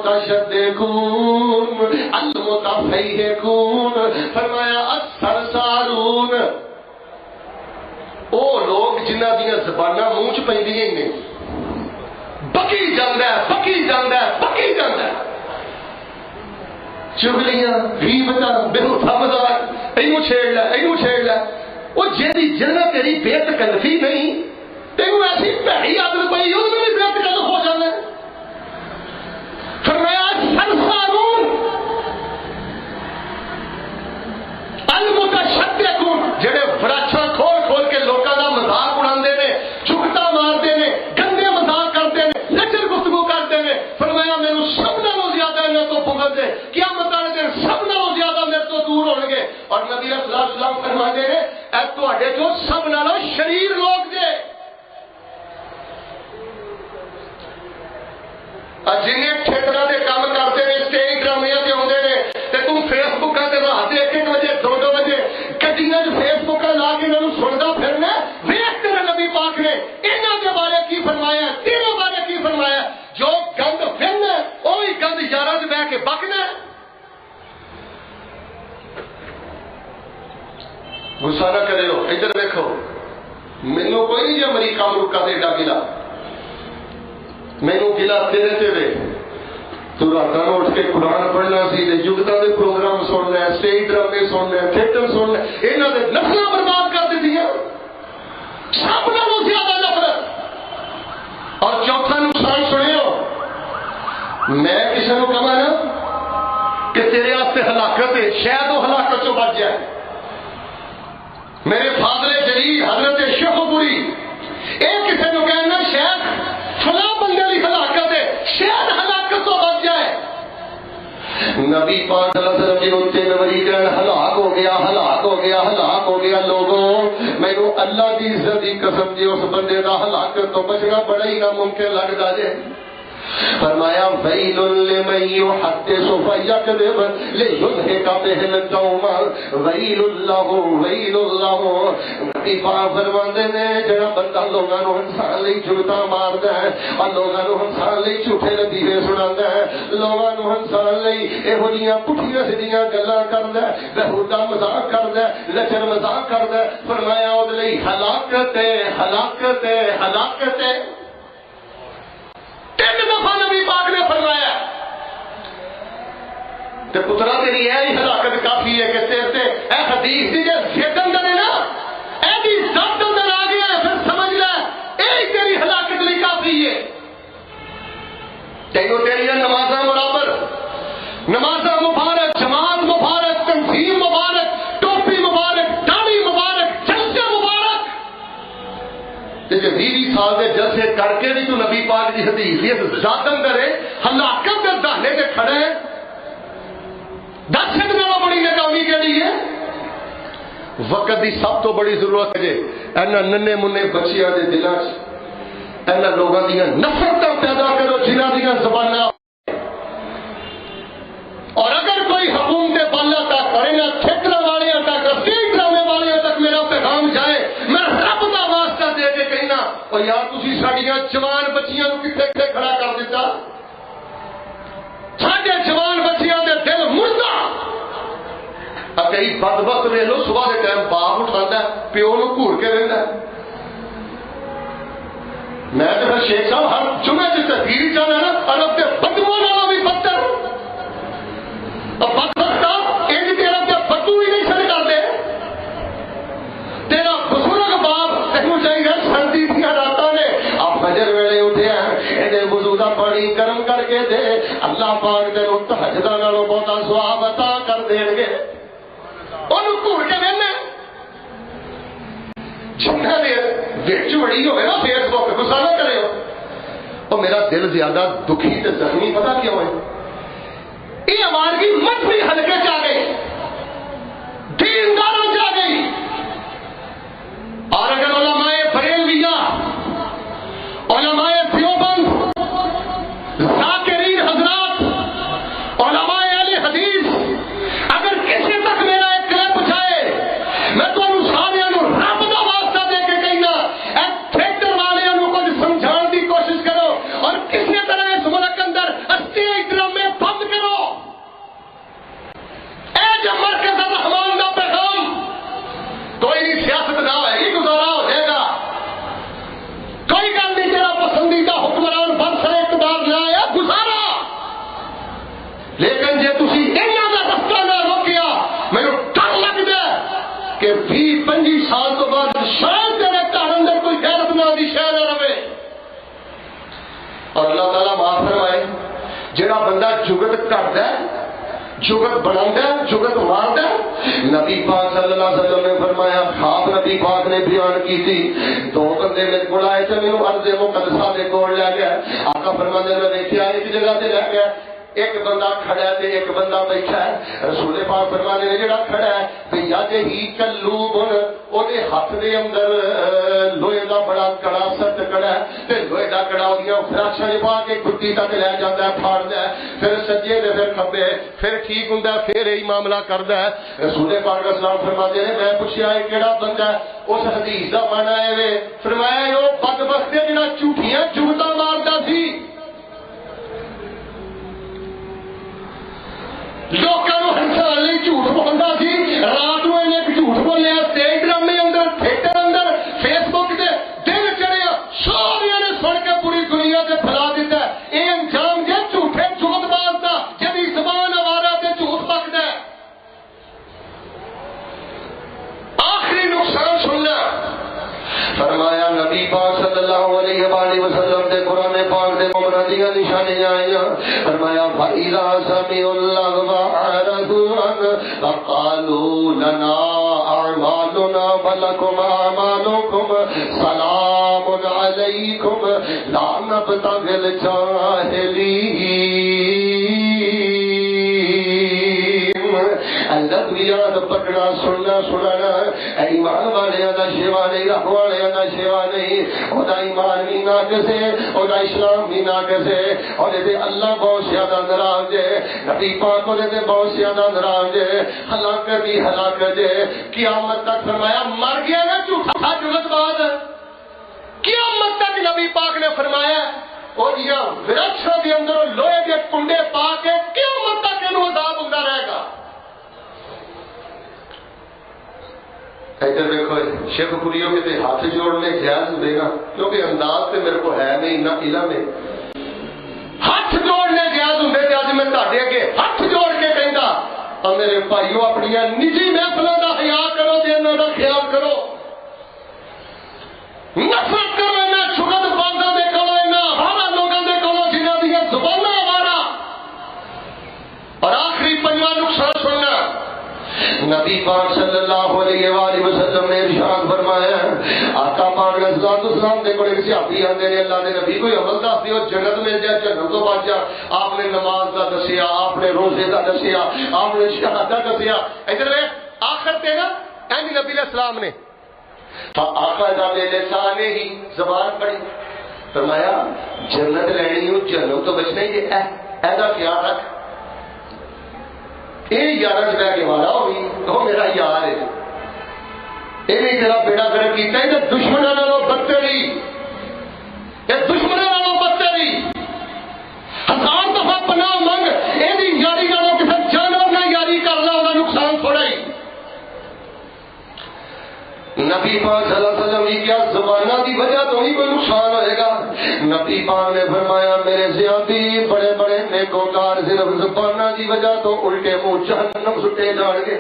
المتشدقون المتفیہقون، فرمایا السرسارون، او لوگ جنہ دیا زباناں منہ چ پیندیاں نے، بکی جاندا ہے بکی جاندا ہے بکی جاندا ہے، چغلیاں غیبتاں بہوتا مذاق، اینو چھیڑ لے اینو چھیڑ لے، وہ جیڑی جنہ تیری بے تکلفی نہیں، تینوں ایسی بھڑی عادت پئی او بھی بے تکلف ہو جانا ہے۔ فرمایا سرسارون المتشدقون، جڑے وراچھاں کھول کھول کے لوکاں دا مذاق اڑاندے نے، چکتا ماردے نے، گندے مذاق کرتے نے، لچر گفتگو کرتے نے، فرمایا میرے سب نالوں زیادہ انہاں تو بغض ہے، قیامت والے دن سب نالوں زیادہ میرے تو دور ہون گے۔ اور نبی صلی اللہ علیہ وسلم فرماتے ہیں اے تواڈے جو سب نالوں شریر لوگ جے، جنہیں تھیٹراں دے کام کرتے ہیں، اسٹیج ڈرامے تے ہوندے نے، تے تم فیس بکاں تے رات دے 1 بجے 2 بجے گڈیاں وچ فیس بکاں لا کے انہاں نوں سندا پھرنا، ویکھ تیرے نبی پاک نے انہاں دے بارے کی فرمایا، تیرے بارے کی فرمایا، جو گند پھرنا وہی گند یاراں تے بیٹھ کے بکنا۔ غصہ نہ کرے ہو، ادھر دیکھو، مینوں کوئی نہیں جو امریکہ ملکہ دے ایڈا گلا، مینوں گلا تیرے تے وے، تو راتاں اٹھ کے قرآن پڑھنا سی تے جگتاں دے پروگرام سننا ہے، اسٹیج ڈرامے سننا ہے، تھیٹر سننا ہے، انہاں دے نسلاں برباد کر دتیاں، سب نالوں زیادہ نفرت۔ اور چوتھا نقصان سنیو، میں کسی نو کہاں نا کہ تیرے واسطے ہلاکت ہے، شاید وہ ہلاکت چوں بچ جائے۔ میرے فاضل جلیل حضرت شیخ پوری ایک کسی نو کہنا شاید فلاں بندے کی ہلاکت ہے، شاید ہلاکت تو بچ جائے۔ نبی پاک صلی اللہ علیہ وسلم جنہوں 3 وری کہن ہلاک ہو گیا ہلاک ہو گیا ہلاک ہو گیا، لوگوں مینوں اللہ کی عزت کی قسم جی اس بندے کا ہلاکت تو بچنا بڑا ہی ناممکن لگتا جائے۔ فرمایا ویل لمن یحدث فیکذب لیضحک به القوم، ویل اللہ ویل اللہ۔ نبی پاک فرماندے نے جڑا بندہ لوگاں نوں ہنسان لئی جھوٹا ماردا ہے اور لوگاں نوں ہنسان لئی جھوٹے لطیفے سناوندا ہے، لوگاں نوں ہنسان لئی ایہو جیاں پٹھیاں سیدھیاں گلاں کردا ہے، بہودا مذاق کردا ہے، لچر مذاق کردا ہے، فرمایا اود لئی ہلاکت ہے ہلاکت ہے ہلاکت ہے۔ 3 دفعہ نبی پاک نے فرمایا تے پترا تیری یہ ہلاکت کافی ہے کہ تیرے تے اے حدیث دی جے ضد اندر ہے نا، اے دی ضد اندر آ گیا ہے، پھر سمجھ لے اے تیری ہلاکت لی کافی ہے۔ تینوں تیری نمازاں برابر، نمازاں مبارک، جماعت مبارک، تنظیم مبارک، ٹوپی مبارک، داڑھی مبارک، جلسے مبارک، تے 20 سال دے جلسے کر کے بھی تو نبی پاک دی حدیث دی ذات اندر ہے، ہلاکت دے دہنے تے کھڑے ہیں۔ 10 نالوں بڑی ناکامی کیڑی ہے؟ وقت دی سب تو بڑی ضرورت ہے اینا ننے منے بچیاں دے دلاں وچ اینا لوگاں دیاں نفرتاں پیدا کرو جنہاں دیاں زباناں، اور اگر کوئی حکومت بالا تک اور انہاں تھیٹراں والیاں تک اسٹیج ڈرامے والیاں تک میرا پیغام جائے، میں رب دا واسطہ دے کے کہنا او یار تسی ساڈیاں جوان بچیاں نوں کتھے کتھے کھڑا کر دیتا، ساڈے جوان بچیاں دے دل مردہ۔ کئی بدبخت ویکھ لو صبح دے ٹائم باپ اٹھاندا ہے، پیو نوں گھور کے رہندا ہے۔ میں تو پھر شیخ صاحب ہر جمعے سے تحریر چاہنا نا عرب کے بدوؤں نالوں بھی بدتر، اور بدبختہ انج تیرا تے بدو ہی نہیں سن کرتے، تیرا بزرگ باپ تینوں چاہیے سردی دیا راتاں نے آپ فجر ویلے اٹھیا اینے وضو دا پانی گرم کر کے دے، اللہ پاک تینوں تہجداں نالوں بہتا ثواب عطا کر دین گے۔ انہوں گھور کے دینا جنہاں دے وچ وڑی ہوئے نا فیس بک، غصہ نہ کرے ہو، اور میرا دل زیادہ دکھی تے زخمی پتہ کیوں ہے؟ یہ آوارگی مذہبی حلقے چ آ گئی، دینداروں چ آ گئی، اور اگر علماء بریلویہ، علماء دیوبند، ذاکرین حضرات، علماء اہل حدیث اگر کسی تک میرا ایک کلپ جائے، میں تو سارے رب کا واسطہ دے کے کہنا اے تھیٹر والے کچھ سمجھان کی کوشش کرو، اور کسی طرح اس ملک اندر اسٹیج ڈرامے لیکن جے تسی انہاں دا رستہ نہ روکیا مینوں ڈر لگدا کہ 20-25 سال تو بعد شاید تیرے گھر اندر کوئی غیرت نہ دی شے نہ رہے. اور اللہ تعالیٰ معاف فرمائے جڑا بندہ جگت کرتا ہے، جگت بناتا ہے، جگت مارتا ہے. نبی پاک صلی اللہ علیہ وسلم نے فرمایا، خواب نبی پاک نے بیان کی تھی، 2 بندے میرے کو آئے تھے، میرے عرض مقدسہ دے کول لے گیا. آقا فرماتے میں دیکھا ایک جگہ سے لے گیا، ایک بندہ کھڑا ہے تے ایک بندہ بیٹھا ہے. رسول پاک فرمانے نے جڑا کھڑا ہے بھیا جے ہی کلوبن او دے ہاتھ دے اندر لوہے دا بڑا کڑا سٹ کڑا ہے تے لوہے دا کڑا اودیاں فراشاں پا کے گھٹی تک لے جاندا ہے، پھاڑدا ہے، پھر سجے دے پھر کھبے، پھر ٹھیک ہوندا ہے، پھر یہی معاملہ کردا ہے. رسول پاک اسلام فرماتے ہیں میں پوچھیا ہے کیڑا بندہ ہے؟ اس حدیث دا معنی ہے فرمایا او بدبخت ہے جڑا جھوٹیاں جگتاں ماردا سی، لوگوں ہنسان لی جھوٹ بولتا سی. رات میں ایک جھوٹ بولیا اسٹیج ڈرامے اندر، تھیٹر اندر، فیس بک سے دن چڑھیا، سارے نے سن کے پوری دنیا سے پھیلا دیتا ہے. یہ انجام جی جھوٹے جھوٹ مارتا جدی زبان آوارا تے جھوٹ پکتا ہے. آخری نقصان سننا فرمایا نبی پاک صلی اللہ علیہ وآلہ وسلم دے قرآن پاک دے مرادیاں نشانیاں آئیاں. فرمایا فَإِذَا سَمِعُوا اللَّغْوَ أَعْرَضُوا عَنْهُ وَقَالُوا لَنَا أَعْمَالُنَا وَلَكُمْ أَعْمَالُكُمْ سَلَامٌ عَلَيْكُمْ لَا نَبْتَغِي الْجَاهِلِينَ. اللہ دنیا دا پکڑا سننا سنانا ایمان والے دا شیوا نہیں، رب والے دا شیوا نہیں. او دا ایمان بھی ناقص ہے، او دا اسلام بھی ناقص ہے، اور دے اللہ بہت زیادہ ناراض ہے. نبی پاک دے بہت زیادہ ناراض ہے. ہلاکت ہی ہلاکت ہے. قیامت تک فرمایا مر گیا نا جھوٹا جگت بعد، قیامت تک نبی پاک نے فرمایا اور یہ ورکشوں کے اندر لوہے کے کنڈے پا کے قیامت تک انہوں عذاب ہوتا رہے گا. ادھر دیکھو شیخ پوریوں کے ہاتھ جوڑنے جائز دے گا کیونکہ انداز سے میرے کو ہے نہیں نہ علم ہے. ہاتھ جوڑنے جائز ہوں تے اج میں تہاڈے اگے ہاتھ جوڑ کے کہندا اور میرے بھائیو اپنی نجی محفلوں دا حیا کرو تے انہاں دا خیال کرو. نفرت کرو انہاں شگت بانداں دے کولوں، انہاں ہارا لوگاں دے کولوں جنہاں دیاں زباناں آوارا. اور آخری پنجواں نقصان سننا نبی پاک صلی اللہ علیہ وآلہ وسلم نے ارشاد فرمایا. آقا پاک علیہ السلام دے کول ایک صحابی آندے نے اللہ دے نبی کوئی عمل دس دیو جنت مل جائے، جنت تو بچ جا. آپ نے نماز دا دسیا، آپ نے روزے دا دسیا، آپ نے شہادت دسیا. ادھر آخر تے نا اینڈ نبی علیہ السلام نے آقا دا لسانے ہی زبان پڑی فرمایا جنت لینی ہوں جنت تو بچنا ہی ہے. ایسا خیال رکھ یہ یار چ کے مارا ہوئی وہ میرا یار ہے، یہ بھی تیرا بیڑا گرک کیتا ہے. دشمنوں نالوں بدتری، یہ دشمنوں نالوں بدتری. 1000 دفعہ پناہ منگ یہ یاری نالوں کسی جانور نہ یاری کرنا ہوگا نقصان تھوڑا ہی. نبی پاک صلی اللہ علیہ وسلم کی کیا زبانہ کی وجہ تو ہی کوئی نقصان ہوئے گا. نبی پاک نے فرمایا میرے زیادی بڑے بڑے نیکوکار صرف زبانہ کی وجہ تو الٹے منہ جہنم سٹے جان گے.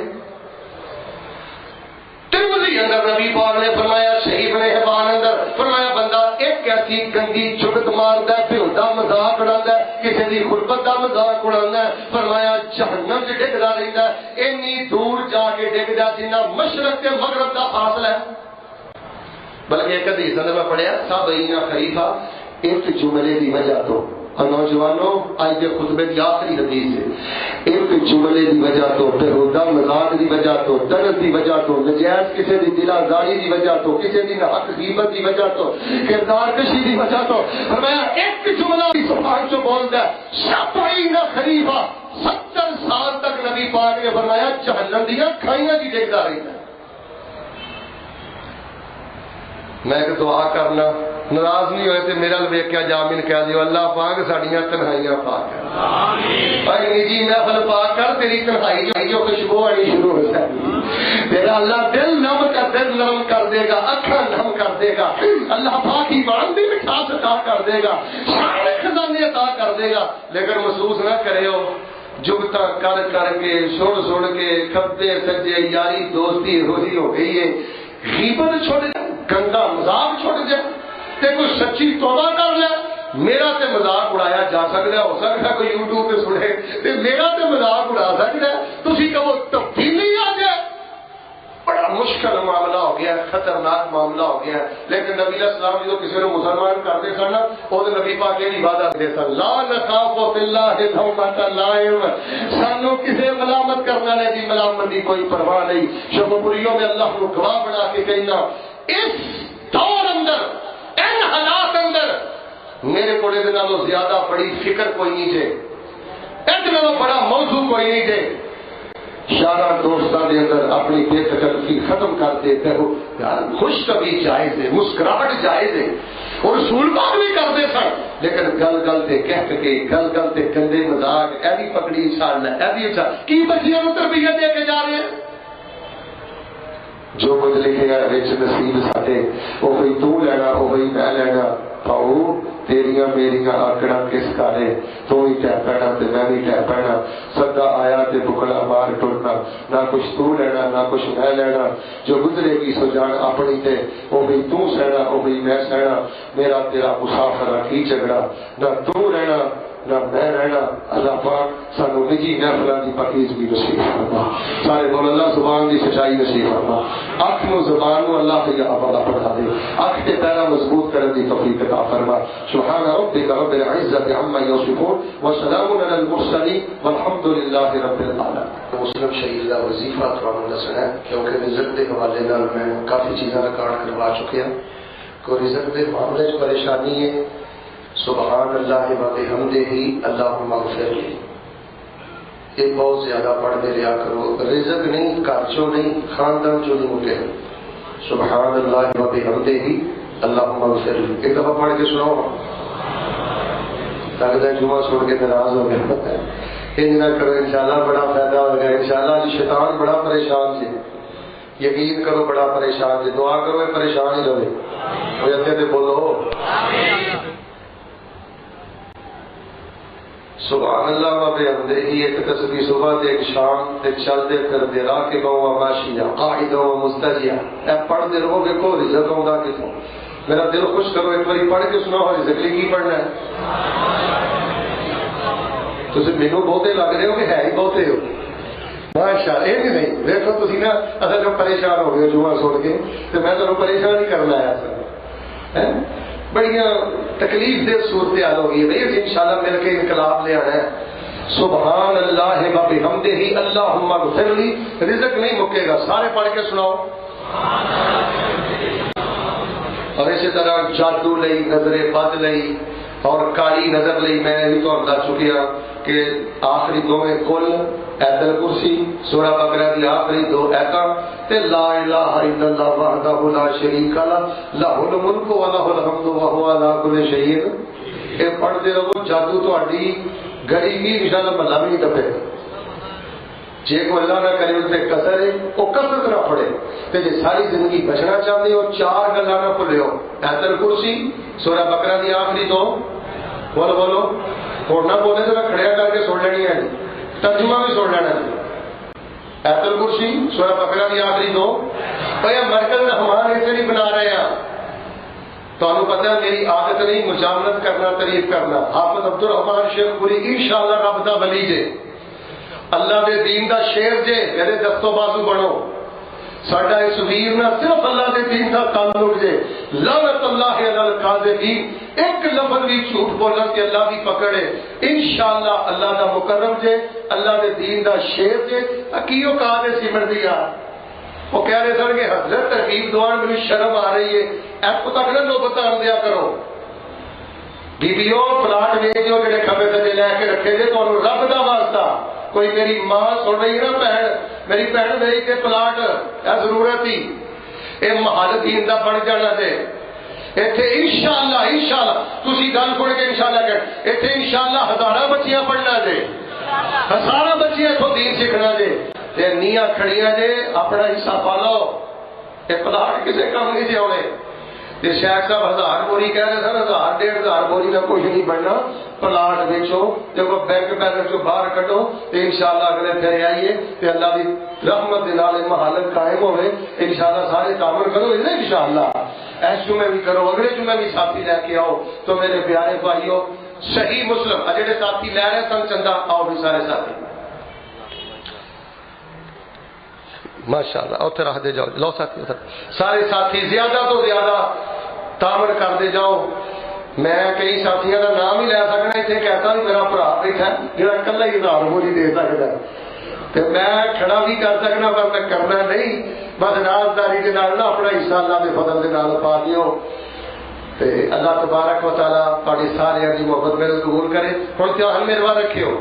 ترمذی اندر نبی پاک نے فرمایا صحیح ابن حبان اندر فرمایا بندہ ایک ایسی گندی چغت ماردا ہے، بھودا مذاق اڑاتا ہے، کسی دی غربت دا مذاق اڑاتا ہے. فرمایا جہنم وچ ڈگدا رہندا ہے، اتنی دور جا کے ڈگدا جنہ مشرق تے مغرب دا فاصلہ ہے. بلکہ ایک حدیث اندر میں پڑھیا صحابہ خلیفہ ایک جملے دی وجہ تو نوجوانوں آج کے خطبے کی آخری حدیث ہے، ایک جملے دی وجہ تو، بےہودہ مذاق دی وجہ تو، درد دی وجہ تو، نجائز کسی دی دل آزاری دی وجہ تو، کسی دی حق غیبت دی وجہ تو، کردار کشی دی وجہ تو فرمایا ایک جملہ بھی زبان چوں بولدا ہے. صحابہ خلیفہ 70 سال تک نبی پاک نے فرمایا جہنم دیاں کھائیاں دی ڈگدا رہندا. میں ایک دعا کرنا ناراض نہیں ہوئے تو میرا ویکیا جامن کہہ دیو اللہ پاک ساڈیاں تنہائیاں پاک کر. بھائی نجی محفل پاک کر تیری تنہائی جو خوشبو آنی شروع ہو جائے. تیرا اللہ دل نم کر، دل نرم کر دے گا، اکھاں نم کر دے گا. اللہ پاک ایمان بھی مٹھاس عطا کر دے گا، سارے خزانے عطا کر دے گا. لیکن محسوس نہ کرے ہو جو گفتگو کر کر کے سن کے کھبے سجے یاری دوستی ہوئی ہو گئی ہے. غیبت چھوڑ جا, گندا مذاق چھوڑ جا تے کوئی سچی توبہ کر لے. میرا تے مذاق اڑایا جا سکتا ہے, ہو سکتا ہے کوئی یوٹیوب پہ سنے تے میرا تے مذاق اڑا سکتا ہے, تسی کہو تبدیلی آ جائے. بڑا مشکل معاملہ ہو گیا, خطرناک معاملہ ہو گیا. لیکن نبی علیہ السلام جو کسی نے مسلمان کرتے سن وہ نبی پاک یہ وعدہ دے سن, لا نخاف فی اللہ لومۃ لائم, سانو کسی ملامت کرنا نہیں دی ملامت دی کوئی پرواہ نہیں. شبپوریوں میں اللہ کو گواہ بنا کے کہنا اس دور اندر ان حالات اندر میرے کو زیادہ بڑی فکر کوئی نہیں جے, اتنا بڑا موضوع کوئی نہیں جے. شارہ دوستان کے اندر اپنی بے تکلفی ختم کر دیتے ہو یار, خوش کبھی جائز ہے, مسکراہٹ جائز ہے, اور رسول پاک بھی کرتے سن. لیکن گل گل تے کہہ کے گل گل تے گندے مذاق, اے بھی پگڑی چھاڑنا, اے بھی اچھا کی بچیاں کو تربیت دے کے جا رہے ہیں. جو کچھ لکھے گا وچ نصیب ساڈے, وہ بھئی تو لینا, وہ بھئی میں لینا. پاؤ تیریاں میریاں آکڑا کس کارے, تو ہی ٹہ پینا تے میں بھی ٹہ پینا. سدا آیا تے بکڑا مار ٹرنا, نہ کچھ تو لینا نہ کچھ میں لینا. جو گزرے گی سو جان اپنی تے, وہ بھی تو سہنا وہ بھی میں سہنا. میرا تیرا مسافر کی جھگڑا, نہ تو رہنا نہ میں رہنا. اللہ پاک سانو نجی محفلاں دی پاکیزگی نصیب فرما. سارے بول اللہ زبان دی سچائی نصیب فرما. اکھ نو زبان نو اللہ کے حوالہ بنا دے, اکھ تے پیرا مضبوط کرنے دی توفیق عطا فرما. سبحان ربک رب العزت عما یصفون وسلام علی المرسلین والحمد للہ رب العالمین. مسلم شہید کا وظیفہ تھوڑا سنا, کیونکہ رزق کے حوالے نال میں کافی چیزاں ریکارڈ کروا چکے ہیں. کوئی رزق کے معاملے چ پریشانی ہے, سبحان اللہ و بحمدہ اللہم اغفر لی, یہ بہت زیادہ پڑھتے رہا کرو. رزق نہیں, گھر چوں نہیں, خاندان چوں نہیں مکے. سبحان اللہ و بحمدہ اللہم اغفر لی ایک دفعہ پڑھ کے سناؤ. لگتا ہے جمعہ سن کے ناراض ہو گیا. یہ نہ کرو, انشاءاللہ بڑا فائدہ ہوگا. انشاءاللہ شیطان بڑا پریشان سے, یقین کرو بڑا پریشان سے. دعا کرو یہ پریشان ہی رہے. وہ جاتے تھے بولو سبحان اللہ و بحمدہ. ایک تسبیح صبح تے ایک شام تے چلتے پھرتے راہ کے گاؤں ماشیا قاعدہ و مستجیا. اے پڑھتے رہو گے کو رزق آؤں کتوں. میرا دل خوش کرو, ایک باری پڑھ کے سناؤ رزق لیے کی پڑھنا ہے. تسی مینوں بہتے لگ رہے ہو کہ ہے ہی بہتے ہو. ماشاء اللہ, یہ نہیں دیکھو تھی نا اصل جو پریشان ہو گئے جمعہ سن کے, تو میں تمہیں پریشان ہی کرنا آیا سر. بڑی تکلیف دہ صورتحال ہو گئی ہے. انشاءاللہ مل کے انقلاب لے آنا ہے. سبحان اللہ و بحمدہ اللہم اغفر لی. رزق نہیں مکے گا, سارے پڑھ کے سناؤ. اور اسی طرح جادو لئی, نظر بد لئی اور کالی نظر لئی میں نے بھی تو بتا چکیا کہ آخری دو میں کل ایت الکرسی سورہ بقرہ کی آخری دو ایتاں تے لا الہ الا اللہ وحدہ لا شریک لہ لہ الملک و لہ الحمد وہو علی کل شیء. یہ پڑھتے رہو, جادو تہاڈی گڑی بھی انشاءاللہ محلہ بھی نہیں ٹپے. جے کو اللہ نہ کرے اس پہ کسر ہے وہ کسرت نہ پڑے. تے جے ساری زندگی بچنا چاہتے ہو چار گلاں نہ بھلیو, ایت الکرسی سورہ بقرہ کی آخری دو, بولو بولو اور نہ بولے تو میں کھڑیا کر کے سن لینی ہے, ترجمہ بھی سن لینا ہے. ایت الکرسی سورہ بقرہ کی آخری دو. بھائی مرکز ہمارے ایسے نہیں بنا رہے ہیں, تو انہوں پتہ ہے میری عادت نہیں مجاملت کرنا, تعریف کرنا. حافظ عبد الرحمان شیخ پوری انشاءاللہ رب دا ولی جے, اللہ دے دین دا شیر جے, میرے دستو بازو بنو. ساڈا اس ویر نہ صرف اللہ دے دین دا تعلق جے. لعنت اللہ علی الکاذبین, ایک لفظ بھی جھوٹ بولن کے اللہ بھی پکڑے. انشاءاللہ اللہ دا مکرم جے, اللہ دے دین دا شیر جے. کیوں کہا دے سمٹ دیا, وہ کہہ رہے سن کہ حضرت ترغیب دوان میں شرم آ رہی ہے, ایپ کو تک نہ نوبت آن دیا کرو. بیبیوں پلاٹ ویچو جڑے کھبے سجے لے کے رکھے جے, تو رب دا واسطہ کوئی میری ماں سن رہی ہے نا, بہن میری بہن میری کے پلاٹ یہ ضرورت ہی یہ محل دین دا بن جانا دے. اتنے انشاءاللہ انشاءاللہ تسی گل سن کے انشاءاللہ کہ اتنے انشاءاللہ ہزاراں بچیاں پڑھنا دے, ہزاراں بچیاں اتوں دین سیکھنا دے. تے نیاں کھڑیاں جے, اپنا حصہ پا لو. یہ پلاٹ کسے کام نہیں جے ہونے. تے شیخ صاحب 1000 بوری کہہ رہے سن 1000-1500 بوری کا کچھ نہیں بننا پلاٹ بیچو تے کو بینک بیلنس چوں باہر کٹو تے انشاءاللہ اگلے پھر آئیے تے اللہ دی رحمت دے نال محلت قائم ہوے انشاءاللہ سارے کام کرو انشاءاللہ اس جمعے بھی کرو اگلے جمعے بھی ساتھی لے کے آؤ تو میرے پیارے بھائیو صحیح مسلم جڑے ساتھی لے رہے سن چندہ آؤ بھی سارے ساتھی ماشاءاللہ اتنے رکھ دے جاؤ لو ساتھی سارے ساتھی زیادہ تو زیادہ تعاون کرتے جاؤ میں کئی ساتھیوں کا نام ہی لے سکنا اتنے کہتا بھی میرا برا بیٹھا جہاں کلا ہی 1000 بوری دے سکتا تو میں کھڑا بھی کر سکنا پر میں کرنا نہیں بس رازداری کے نال نہ اپنا حصہ اللہ کے فضل کے نال پا دیو تے اللہ تبارک و تعالیٰ تھوڑی سارے کی محبت میرے قبول کرے ہوں دھیان میرے وال رکھیو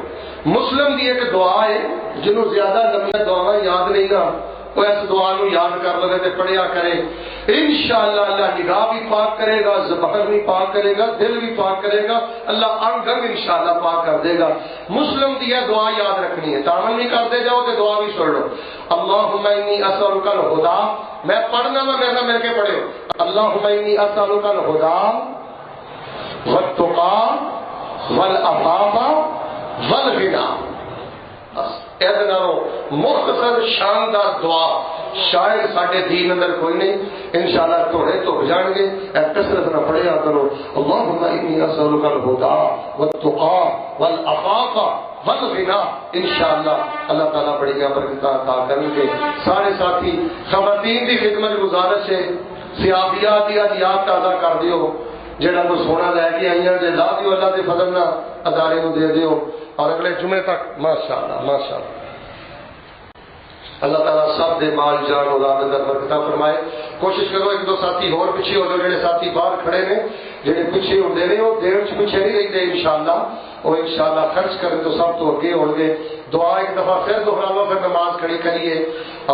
مسلم دی ایک دعا ہے جنہوں زیادہ لمبی دعا یاد نہیں نا وہ اس دعا نو یاد کر لے تے پڑھیا کرے انشاءاللہ اللہ نگاہ بھی پاک کرے گا زبان بھی پاک کرے گا دل بھی پاک کرے گا اللہ انگ انگ انشاءاللہ پاک کر دے گا مسلم دی یہ دعا یاد رکھنی ہے تعاون بھی کرتے جاؤ تے دعا بھی سن لو اللہم انی اسألک الہدی میں پڑھنا میں میرے مل کے پڑھو اللہم انی اسألک الہدی والتقی والعفاف والغنی مختصر شاندار دعا شاید ساڈے دین اندر کوئی نہیں انشاءاللہ تھوڑے تو جان گے کثرت نہ پڑھیا کرو اللہم انی اسألک الہدی والتقی والعفاف والغنی انشاءاللہ اللہ تعالیٰ بڑی برکت عطا کریں گے سارے ساتھی خواتین کی خدمت گزارش ہے سیابیات دی یاد تازہ کر دیو جڑا کو سونا لے کے آئیاں جے لا دیو اللہ دے فضل نہ ادارے نو دے دیو اور اگلے جمعے تک ماشاءاللہ ماشاءاللہ اللہ تعالیٰ سب دے مال جان اولاد اندر برکت فرمائے کوشش کرو ایک دو ساتھی اور پیچھے ہو جاؤ جڑے ساتھی باہر کھڑے نے جڑے پیچھے ہوندے نے وہ دیر چ پیچھے نہیں رہتے انشاءاللہ وہ انشاءاللہ خرچ کریں تو سب تو اگے ہون گے دعا ایک دفعہ پھر دہرا لو پھر نماز کھڑی کریے